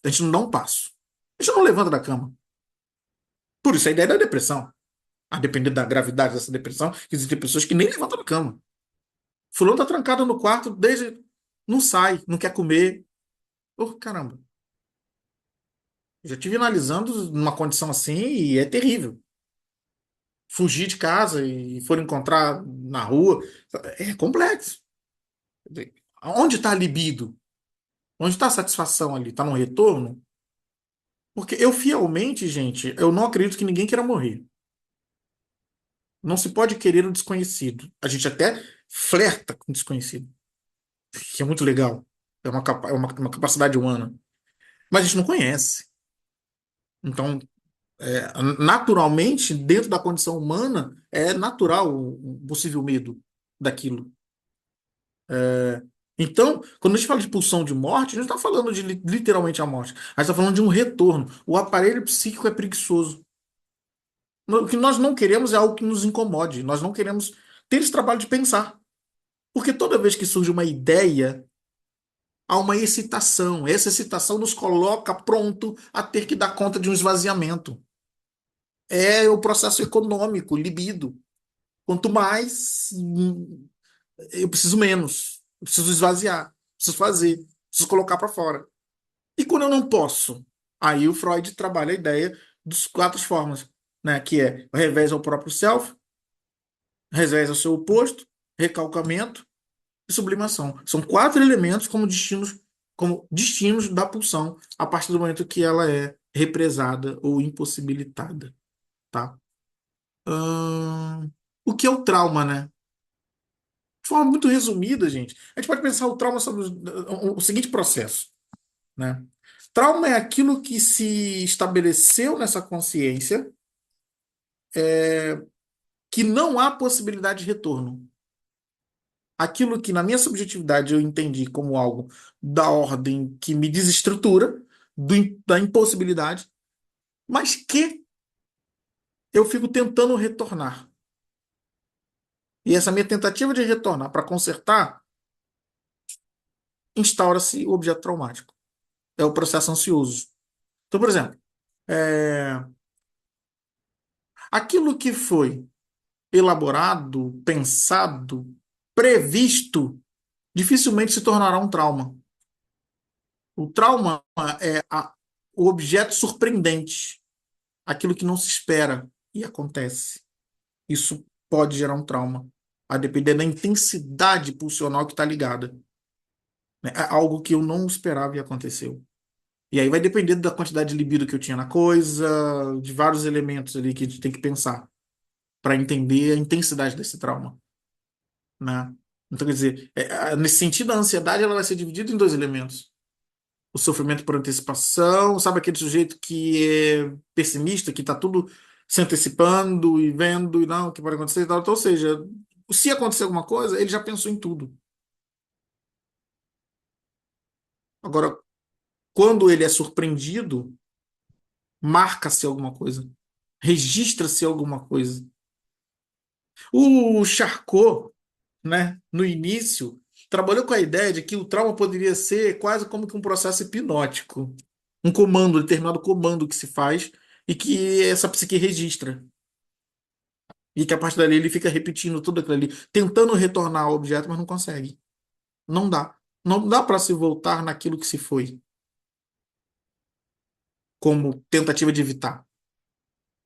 A gente não dá um passo. A gente não levanta da cama. Por isso a ideia da depressão. A depender da gravidade dessa depressão, existem pessoas que nem levantam da cama. Fulano está trancado no quarto desde. Não sai, não quer comer. Oh, caramba. Já estive analisando numa condição assim e é terrível. Fugir de casa e for encontrar na rua é complexo. Onde está a libido? Onde está a satisfação ali? Está no retorno? Porque eu fielmente, gente, eu não acredito que ninguém queira morrer. Não se pode querer o desconhecido. A gente até flerta com o desconhecido, que é muito legal. É uma capacidade humana. Mas a gente não conhece. Então, naturalmente, dentro da condição humana, é natural o possível medo daquilo. Então, quando a gente fala de pulsão de morte, a gente não está falando de literalmente a morte. A gente está falando de um retorno. O aparelho psíquico é preguiçoso. O que nós não queremos é algo que nos incomode. Nós não queremos ter esse trabalho de pensar. Porque toda vez que surge uma ideia, há uma excitação. Essa excitação nos coloca pronto a ter que dar conta de um esvaziamento. É o processo econômico, libido. Quanto mais, eu preciso menos. Eu preciso esvaziar. Preciso fazer. Preciso colocar para fora. E quando eu não posso? Aí o Freud trabalha a ideia dos quatro formas, né? Que é o revés ao próprio self, Revés é o seu oposto, recalcamento e sublimação. São quatro elementos como destinos da pulsão a partir do momento que ela é represada ou impossibilitada, tá? O que é o trauma, né? De forma muito resumida, gente, a gente pode pensar o trauma sobre o seguinte processo, né? Trauma é aquilo que se estabeleceu nessa consciência que não há possibilidade de retorno. Aquilo que, na minha subjetividade, eu entendi como algo da ordem que me desestrutura, da impossibilidade, mas que eu fico tentando retornar. E essa minha tentativa de retornar para consertar, instaura-se o objeto traumático. É o processo ansioso. Então, por exemplo, é, aquilo que foi elaborado, pensado, previsto, dificilmente se tornará um trauma. O trauma é o objeto surpreendente, aquilo que não se espera e acontece. Isso pode gerar um trauma, a depender da intensidade pulsional que está ligada. Né? É algo que eu não esperava e aconteceu. E aí vai depender da quantidade de libido que eu tinha na coisa, de vários elementos ali que a gente tem que pensar para entender a intensidade desse trauma, né? Então, quer dizer, nesse sentido, a ansiedade ela vai ser dividida em dois elementos. O sofrimento por antecipação, sabe aquele sujeito que é pessimista, que está tudo se antecipando e vendo e não, o que pode acontecer e tal. Então, ou seja, se acontecer alguma coisa, ele já pensou em tudo. Agora, quando ele é surpreendido, marca-se alguma coisa, registra-se alguma coisa. O Charcot, né, no início, trabalhou com a ideia de que o trauma poderia ser quase como que um processo hipnótico, um comando, um determinado comando que se faz e que essa psique registra. E que a partir dali ele fica repetindo tudo aquilo ali, tentando retornar ao objeto, mas não consegue. Não dá. Não dá para se voltar naquilo que se foi, como tentativa de evitar.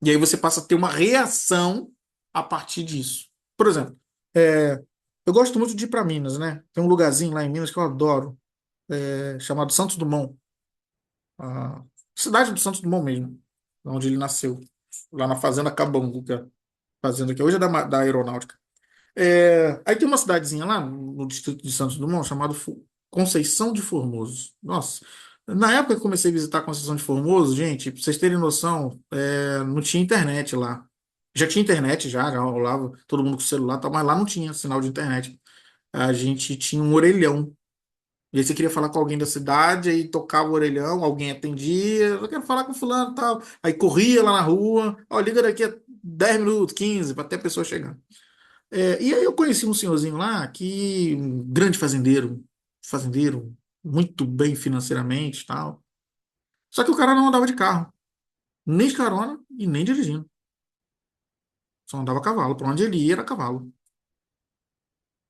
E aí você passa a ter uma reação a partir disso. Por exemplo, é, eu gosto muito de ir para Minas, né? Tem um lugarzinho lá em Minas que eu adoro, chamado Santos Dumont, a cidade do Santos Dumont mesmo, onde ele nasceu, lá na Fazenda Cabangu, que é a fazenda que hoje é da Aeronáutica. Aí tem uma cidadezinha lá no distrito de Santos Dumont chamada Conceição de Formoso. Nossa, na época que eu comecei a visitar Conceição de Formoso, gente, pra vocês terem noção, não tinha internet lá. Já tinha internet, já rolava todo mundo com celular, e tal, mas lá não tinha sinal de internet. A gente tinha um orelhão. E aí você queria falar com alguém da cidade, aí tocava o orelhão, alguém atendia, eu quero falar com fulano e tal. Aí corria lá na rua, ó, liga daqui a 10 minutos, 15, para até a pessoa chegar. E aí eu conheci um senhorzinho lá que, um grande fazendeiro, muito bem financeiramente e tal. Só que o cara não andava de carro, nem de carona e nem dirigindo. Só andava a cavalo. Para onde ele ia era a cavalo.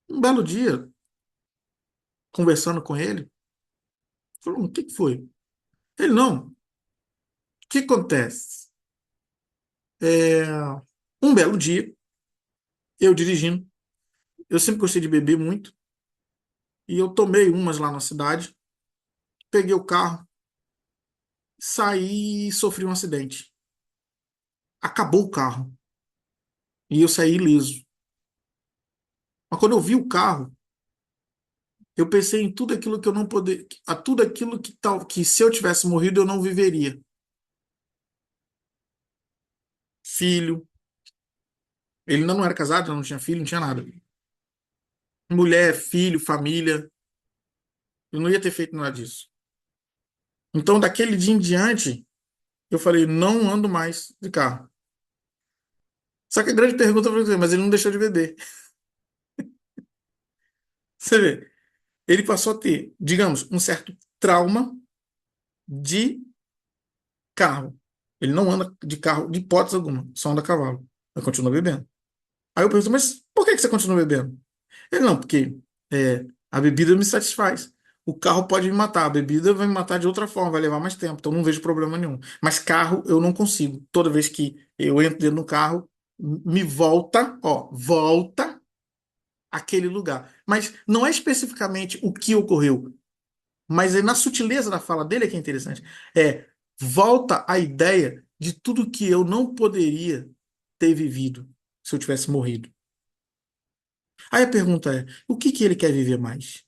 Um belo dia, conversando com ele, falou: o que que foi? Ele, não, o que acontece? É, um belo dia, eu dirigindo, eu sempre gostei de beber muito, e eu tomei umas lá na cidade, peguei o carro, saí e sofri um acidente. Acabou o carro. E eu saí ileso. Mas quando eu vi o carro, eu pensei em tudo aquilo que eu não poderia, a tudo aquilo que tal, que se eu tivesse morrido eu não viveria. Filho, ele ainda não era casado, não tinha filho, não tinha nada. Mulher, filho, família, eu não ia ter feito nada disso. Então, daquele dia em diante, eu falei, não ando mais de carro. Só que a grande pergunta foi, mas ele não deixou de beber. Você vê, ele passou a ter, digamos, um certo trauma de carro. Ele não anda de carro de hipótese alguma, só anda a cavalo. Ele continua bebendo. Aí eu pergunto, mas por que que você continua bebendo? Ele não, porque a bebida me satisfaz. O carro pode me matar, a bebida vai me matar de outra forma, vai levar mais tempo, então não vejo problema nenhum. Mas carro eu não consigo. Toda vez que eu entro dentro do carro, me volta, ó, volta àquele lugar. Mas não é especificamente o que ocorreu, mas é na sutileza da fala dele que é interessante. É, volta à ideia de tudo que eu não poderia ter vivido se eu tivesse morrido. Aí a pergunta é, o que que ele quer viver mais?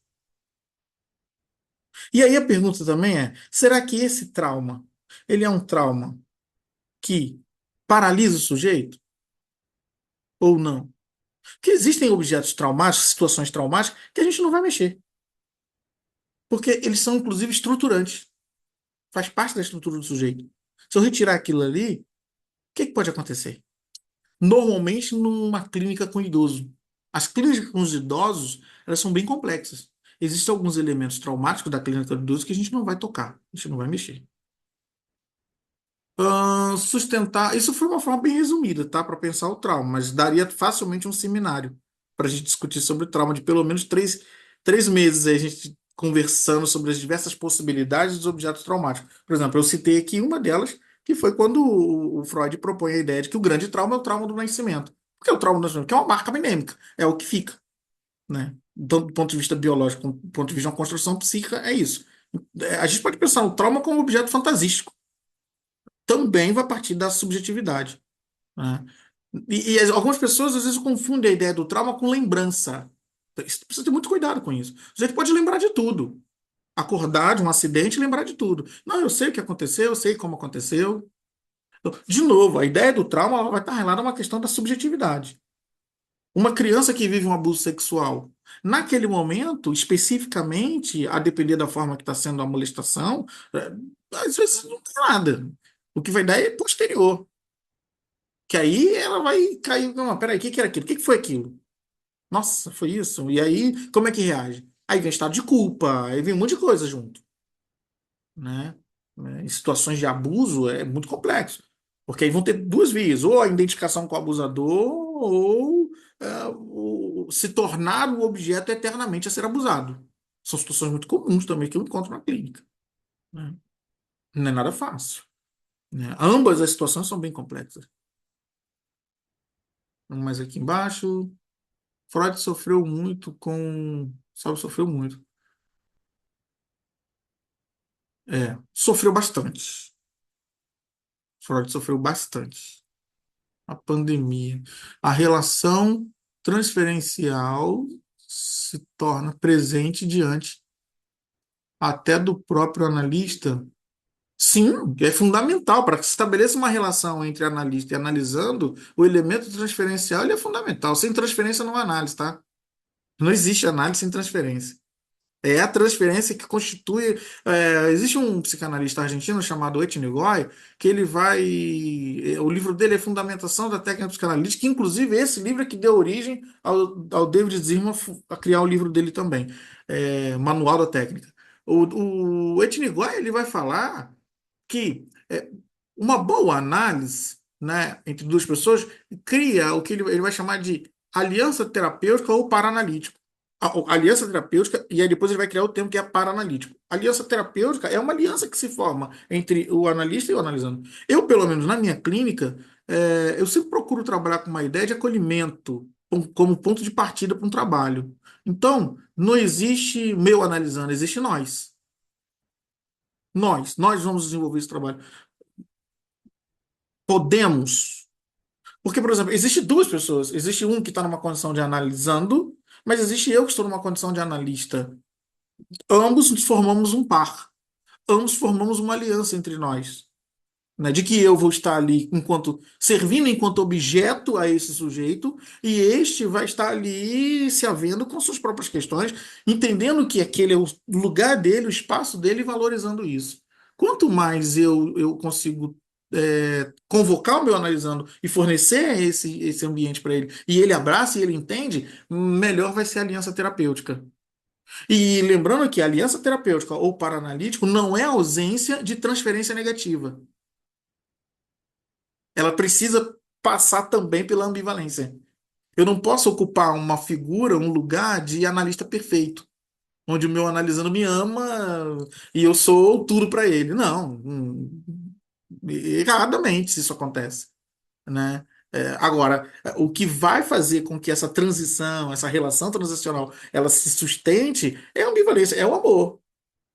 E aí a pergunta também é, será que esse trauma, ele é um trauma que paralisa o sujeito ou não? Porque existem objetos traumáticos, situações traumáticas, que a gente não vai mexer. Porque eles são, inclusive, estruturantes. Faz parte da estrutura do sujeito. Se eu retirar aquilo ali, o que que pode acontecer? Normalmente, numa clínica com idoso. As clínicas com os idosos, elas são bem complexas. Existem alguns elementos traumáticos da clínica do idoso que a gente não vai tocar, a gente não vai mexer. Sustentar. Isso foi uma forma bem resumida, tá? Para pensar o trauma, mas daria facilmente um seminário para a gente discutir sobre o trauma de pelo menos três meses aí, a gente conversando sobre as diversas possibilidades dos objetos traumáticos. Por exemplo, eu citei aqui uma delas, que foi quando o Freud propõe a ideia de que o grande trauma é o trauma do nascimento. Porque é o trauma do nascimento, que é uma marca mnemônica, é o que fica, né? Então, do ponto de vista biológico, do ponto de vista de uma construção psíquica, é isso. A gente pode pensar o trauma como um objeto fantasístico. Também vai partir da subjetividade, né? E algumas pessoas às vezes confundem a ideia do trauma com lembrança. Você precisa ter muito cuidado com isso. Você pode lembrar de tudo. Acordar de um acidente e lembrar de tudo. Não, eu sei o que aconteceu, eu sei como aconteceu. De novo, a ideia do trauma ela vai estar relacionada a uma questão da subjetividade. Uma criança que vive um abuso sexual, naquele momento, especificamente, a depender da forma que está sendo a molestação, é, às vezes não tem nada. O que vai dar é posterior. Que aí ela vai cair. Não, peraí, o que que era aquilo? O que que foi aquilo? Nossa, foi isso? E aí, como é que reage? Aí vem estado de culpa, aí vem um monte de coisa junto, né? Em situações de abuso é muito complexo. Porque aí vão ter duas vias, ou a identificação com o abusador, ou se tornar o objeto eternamente a ser abusado. São situações muito comuns também que eu encontro na clínica, né? Não é nada fácil, né? Ambas as situações são bem complexas. Mas aqui embaixo. Freud sofreu muito com. Sabe, sofreu muito. Sofreu bastante. Freud sofreu bastante. A pandemia. A relação transferencial se torna presente diante até do próprio analista. Sim, é fundamental para que se estabeleça uma relação entre analista e analisando, o elemento transferencial ele é fundamental. Sem transferência não há análise, tá? Não existe análise sem transferência. É a transferência que constitui. Existe um psicanalista argentino chamado Etnigoy, que ele vai. O livro dele é Fundamentação da Técnica Psicanalítica, que inclusive esse livro é que deu origem ao David Zimmer a criar o livro dele também, Manual da Técnica. O Etnigoy ele vai falar que uma boa análise, né, entre duas pessoas cria o que ele vai chamar de aliança terapêutica ou paranalítico. A aliança terapêutica, e aí depois ele vai criar o termo que é paranalítico. Aliança terapêutica é uma aliança que se forma entre o analista e o analisando. Eu, pelo menos na minha clínica, eu sempre procuro trabalhar com uma ideia de acolhimento como ponto de partida para um trabalho. Então, não existe meu analisando, existe nós. Nós vamos desenvolver esse trabalho. Podemos. Porque, por exemplo, existe duas pessoas. Existe um que está numa condição de analisando, mas existe eu que estou numa condição de analista. Ambos nos formamos um par. Ambos formamos uma aliança entre nós, né? De que eu vou estar ali enquanto servindo enquanto objeto a esse sujeito e este vai estar ali se havendo com suas próprias questões, entendendo que aquele é o lugar dele, o espaço dele, e valorizando isso. Quanto mais eu consigo convocar o meu analisando e fornecer esse ambiente para ele, e ele abraça e ele entende, melhor vai ser a aliança terapêutica. E lembrando que a aliança terapêutica ou paranalítico não é ausência de transferência negativa. Ela precisa passar também pela ambivalência. Eu não posso ocupar uma figura, um lugar de analista perfeito, onde o meu analisando me ama e eu sou tudo para ele. Não, erradamente se isso acontece, né? Agora, o que vai fazer com que essa transição, essa relação transicional, ela se sustente é a ambivalência, é o amor.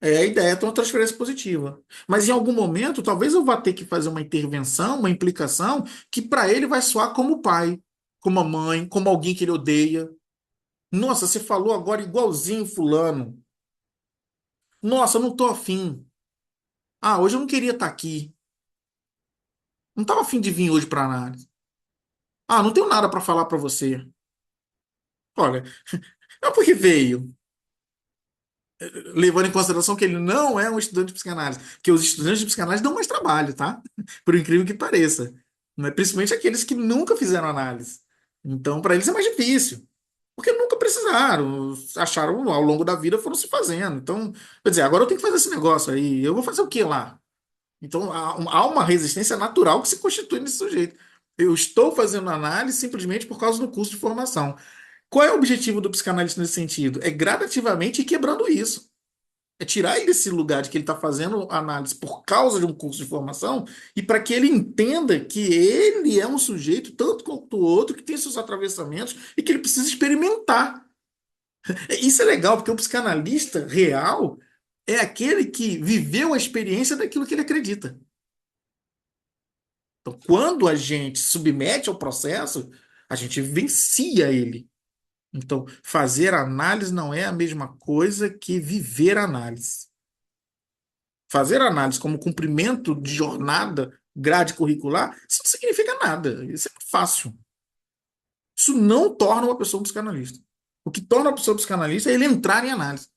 É a ideia de uma transferência positiva. Mas em algum momento, talvez eu vá ter que fazer uma intervenção, uma implicação, que para ele vai soar como pai, como a mãe, como alguém que ele odeia. Nossa, você falou agora igualzinho fulano. Nossa, eu não tô afim. Ah, hoje eu não queria estar aqui. Não estava afim de vir hoje para análise. Ah, não tenho nada para falar para você. Olha, é porque veio, levando em consideração que ele não é um estudante de psicanálise, porque os estudantes de psicanálise dão mais trabalho, tá? Por incrível que pareça. Né? Principalmente aqueles que nunca fizeram análise. Então, para eles é mais difícil. Porque nunca precisaram, acharam ao longo da vida, foram se fazendo. Então, quer dizer, agora eu tenho que fazer esse negócio aí, eu vou fazer o que lá? Então, há uma resistência natural que se constitui nesse sujeito. Eu estou fazendo análise simplesmente por causa do curso de formação. Qual é o objetivo do psicanalista nesse sentido? É gradativamente ir quebrando isso. É tirar ele desse lugar de que ele está fazendo análise por causa de um curso de formação e para que ele entenda que ele é um sujeito, tanto quanto o outro, que tem seus atravessamentos e que ele precisa experimentar. Isso é legal, porque o psicanalista real é aquele que viveu a experiência daquilo que ele acredita. Então, quando a gente se submete ao processo, a gente vivencia ele. Então, fazer análise não é a mesma coisa que viver análise. Fazer análise como cumprimento de jornada, grade curricular, isso não significa nada. Isso é fácil. Isso não torna uma pessoa um psicanalista. O que torna uma pessoa psicanalista é ele entrar em análise.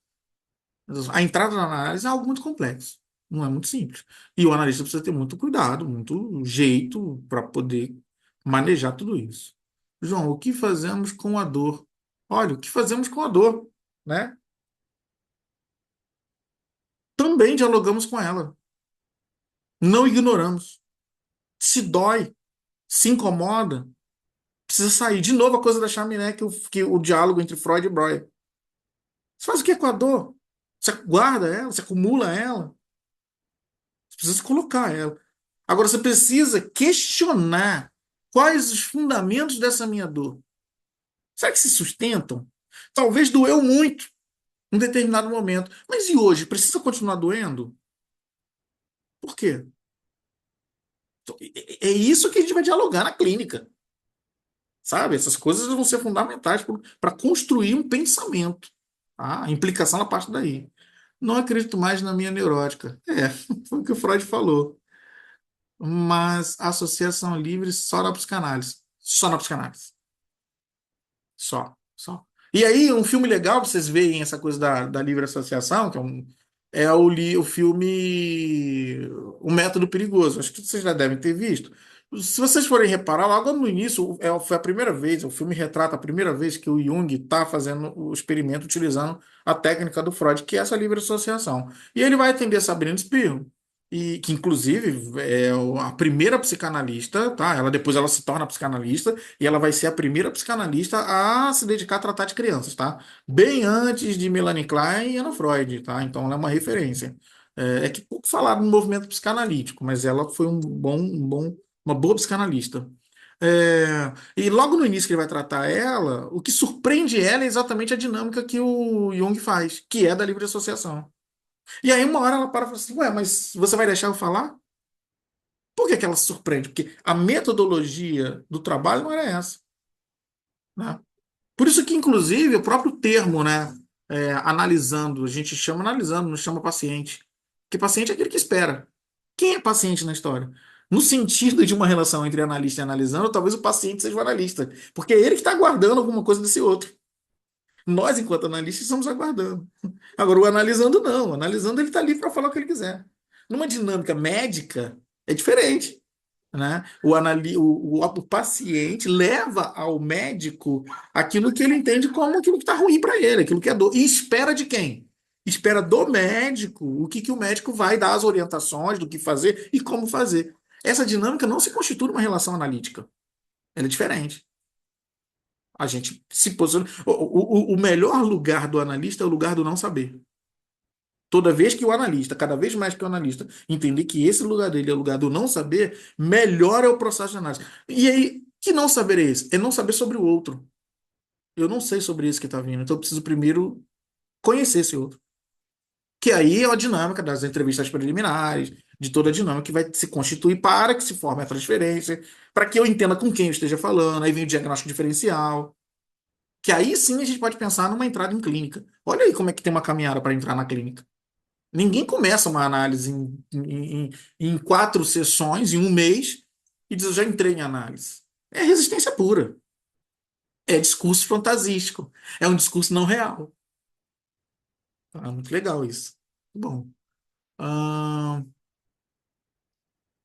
A entrada na análise é algo muito complexo. Não é muito simples. E o analista precisa ter muito cuidado, muito jeito para poder manejar tudo isso. João, o que fazemos com a dor? Olha, o que fazemos com a dor, né? Também dialogamos com ela. Não ignoramos. Se dói, se incomoda, precisa sair. De novo a coisa da chaminé, que o diálogo entre Freud e Breuer. Você faz o que com a dor? Você guarda ela, você acumula ela, você precisa colocar ela. Agora você precisa questionar quais os fundamentos dessa minha dor. Será que se sustentam? Talvez doeu muito em um determinado momento. Mas e hoje? Precisa continuar doendo? Por quê? Então, é isso que a gente vai dialogar na clínica. Sabe? Essas coisas vão ser fundamentais para construir um pensamento. Tá? A implicação na parte daí. Não acredito mais na minha neurótica. Foi o que o Freud falou. Mas associação livre só na psicanálise. Só na psicanálise. Só, só. E aí, um filme legal pra vocês verem essa coisa da livre associação, é o filme O Método Perigoso. Acho que vocês já devem ter visto. Se vocês forem reparar, logo no início, foi a primeira vez, o filme retrata a primeira vez que o Jung está fazendo o experimento utilizando a técnica do Freud, que é essa livre associação. E ele vai atender Sabrina Spirro, e que inclusive a primeira psicanalista, tá? Depois ela se torna psicanalista e ela vai ser a primeira psicanalista a se dedicar a tratar de crianças, tá? Bem antes de Melanie Klein e Anna Freud, tá? Então ela é uma referência. Que pouco falaram no movimento psicanalítico, mas ela foi uma boa psicanalista. E logo no início que ele vai tratar ela, o que surpreende ela é exatamente a dinâmica que o Jung faz, que é da livre associação. E aí uma hora ela para e fala assim, ué, mas você vai deixar eu falar? Por que que ela se surpreende? Porque a metodologia do trabalho não era essa, né? Por isso que, inclusive, o próprio termo, né, analisando, a gente chama analisando, não chama paciente. Porque paciente é aquele que espera. Quem é paciente na história? No sentido de uma relação entre analista e analisando, talvez o paciente seja o analista. Porque é ele que está aguardando alguma coisa desse outro. Nós, enquanto analistas, estamos aguardando. Agora, o analisando não. O analisando, ele está livre para falar o que ele quiser. Numa dinâmica médica, é diferente, né? O paciente leva ao médico aquilo que ele entende como aquilo que está ruim para ele, aquilo que é dor. E espera de quem? Espera do médico o que o médico vai dar as orientações do que fazer e como fazer. Essa dinâmica não se constitui uma relação analítica. Ela é diferente. A gente se posiciona. O melhor lugar do analista é o lugar do não saber. Toda vez que o analista, cada vez mais que o analista, entender que esse lugar dele é o lugar do não saber, melhor é o processo de análise. E aí, Que não saber é esse? É não saber sobre o outro. Eu não sei sobre esse que está vindo, então eu preciso primeiro conhecer esse outro. Que aí é a dinâmica das entrevistas preliminares, de toda a dinâmica que vai se constituir para que se forme a transferência, para que eu entenda com quem eu esteja falando, aí vem o diagnóstico diferencial, que aí sim a gente pode pensar numa entrada em clínica. Olha aí como é que tem uma caminhada para entrar na clínica. Ninguém começa uma análise em 4 sessões, em um mês, e diz, eu já entrei em análise. É resistência pura. É discurso fantasístico. É um discurso não real. Ah, muito legal isso. Bom. Ah,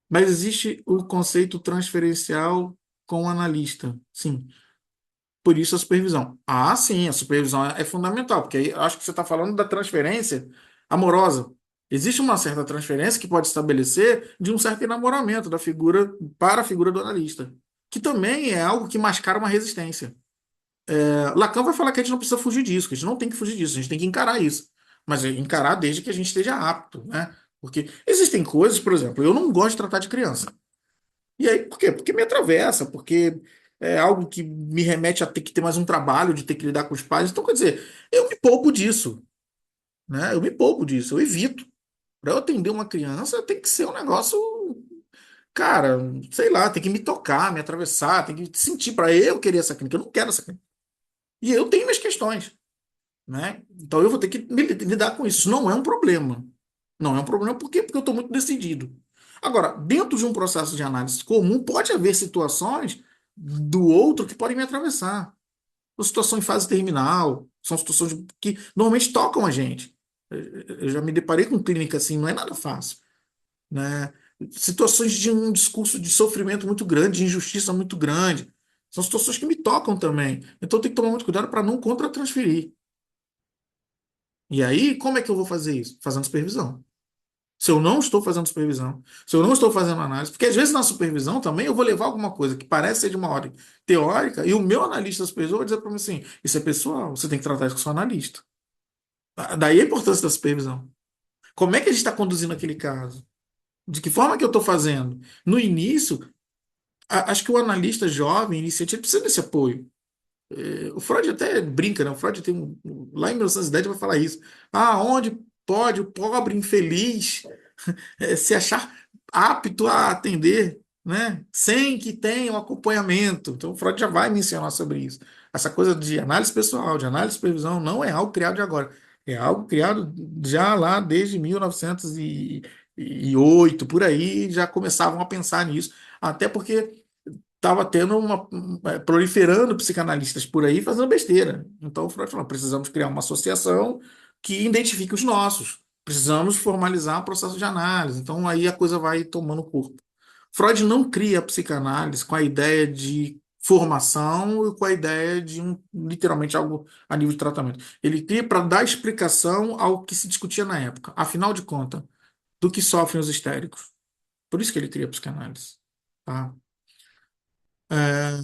mas existe o conceito transferencial com o analista. Sim. Por isso a supervisão. Ah, sim, a supervisão é fundamental, porque aí eu acho que você está falando da transferência amorosa. Existe uma certa transferência que pode estabelecer de um certo enamoramento da figura para a figura do analista, que também é algo que mascara uma resistência. Lacan vai falar que a gente não precisa fugir disso, que a gente não tem que fugir disso, a gente tem que encarar isso. Mas é encarar desde que a gente esteja apto, né? Porque existem coisas, por exemplo, eu não gosto de tratar de criança. E aí, por quê? Porque me atravessa, porque é algo que me remete a ter que ter mais um trabalho, de ter que lidar com os pais. Então, quer dizer, eu me poupo disso, né? Eu me poupo disso, eu evito. Para eu atender uma criança, tem que ser um negócio, cara, sei lá, tem que me tocar, me atravessar, tem que sentir para eu querer essa clínica. Eu não quero essa clínica. E eu tenho minhas questões, né? Então eu vou ter que lidar com isso. Isso não é um problema. Não é um problema por quê? Porque eu estou muito decidido. Agora, dentro de um processo de análise comum, pode haver situações do outro que podem me atravessar. Uma situação em fase terminal, são situações que normalmente tocam a gente. Eu já me deparei com clínica assim, não é nada fácil, né? Situações de um discurso de sofrimento muito grande, de injustiça muito grande. São situações que me tocam também. Então tem que tomar muito cuidado para não contra-transferir. E aí, como é que eu vou fazer isso? Fazendo supervisão. Se eu não estou fazendo supervisão, se eu não estou fazendo análise, porque às vezes na supervisão também eu vou levar alguma coisa que parece ser de uma ordem teórica e o meu analista supervisor vai dizer para mim assim: isso é pessoal, você tem que tratar isso com o seu analista. Daí a importância da supervisão. Como é que a gente está conduzindo aquele caso? De que forma que eu estou fazendo? No início, acho que o analista jovem, iniciante, ele precisa desse apoio. O Freud até brinca, né? O Freud tem lá em 1910 vai falar isso. Ah, onde pode o pobre infeliz se achar apto a atender, né? Sem que tenha um acompanhamento. Então, o Freud já vai mencionar sobre isso. Essa coisa de análise pessoal, de análise de supervisão, não é algo criado de agora. É algo criado já lá desde 1908, por aí, já começavam a pensar nisso. Até porque estava tendo proliferando psicanalistas por aí fazendo besteira. Então o Freud falou: precisamos criar uma associação que identifique os nossos. Precisamos formalizar um processo de análise. Então aí a coisa vai tomando corpo. Freud não cria a psicanálise com a ideia de formação e com a ideia de literalmente algo a nível de tratamento. Ele cria para dar explicação ao que se discutia na época. Afinal de contas, do que sofrem os histéricos. Por isso que ele cria a psicanálise. Tá? É,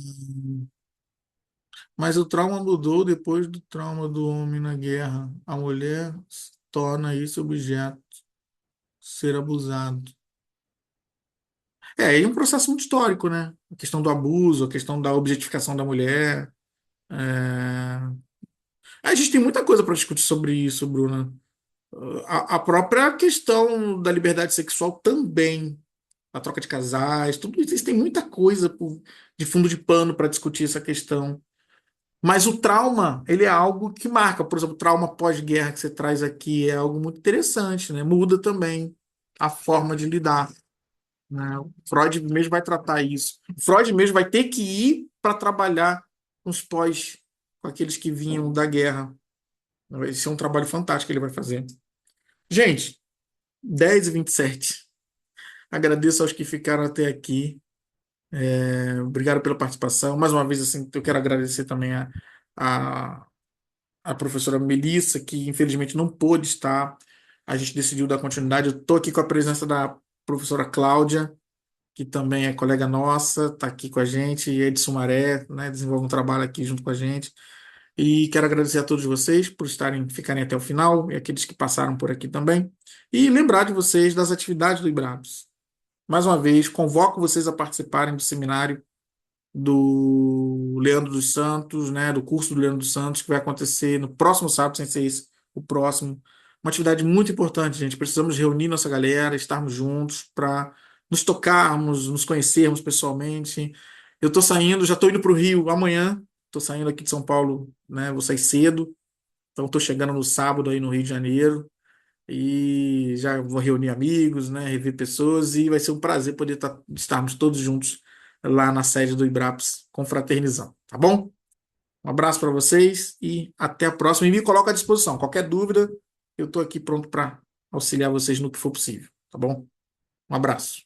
mas o trauma mudou depois do trauma do homem na guerra. A mulher torna esse objeto ser abusado. É um processo muito histórico, né? A questão do abuso, a questão da objetificação da mulher. É, a gente tem muita coisa para discutir sobre isso, Bruna. A própria questão da liberdade sexual também, a troca de casais, tudo isso tem muita coisa de fundo de pano para discutir essa questão. Mas o trauma, ele é algo que marca. Por exemplo, o trauma pós-guerra que você traz aqui é algo muito interessante, né? Muda também a forma de lidar, né? O Freud mesmo vai tratar isso. O Freud mesmo vai ter que ir para trabalhar com os pós, com aqueles que vinham da guerra. Vai ser um trabalho fantástico que ele vai fazer. Gente, 10h27. Agradeço aos que ficaram até aqui. Obrigado pela participação. Mais uma vez, assim, eu quero agradecer também a a professora Melissa, que infelizmente não pôde estar. A gente decidiu dar continuidade. Eu estou aqui com a presença da professora Cláudia, que também é colega nossa, está aqui com a gente, e Edson Maré, né, desenvolve um trabalho aqui junto com a gente. E quero agradecer a todos vocês por ficarem até o final, e aqueles que passaram por aqui também. E lembrar de vocês das atividades do IBRAPS. Mais uma vez, convoco vocês a participarem do seminário do Leandro dos Santos, né, do curso do Leandro dos Santos, que vai acontecer no próximo sábado, sem ser esse, o próximo. Uma atividade muito importante, gente. Precisamos reunir nossa galera, estarmos juntos para nos tocarmos, nos conhecermos pessoalmente. Eu estou saindo, já estou indo para o Rio amanhã. Estou saindo aqui de São Paulo, né? Vou sair cedo. Então estou chegando no sábado aí no Rio de Janeiro e já vou reunir amigos, né? Rever pessoas e vai ser um prazer poder estarmos todos juntos lá na sede do IBRAPS confraternizando, tá bom? Um abraço para vocês e até a próxima. E me coloco à disposição. Qualquer dúvida, eu estou aqui pronto para auxiliar vocês no que for possível, tá bom? Um abraço.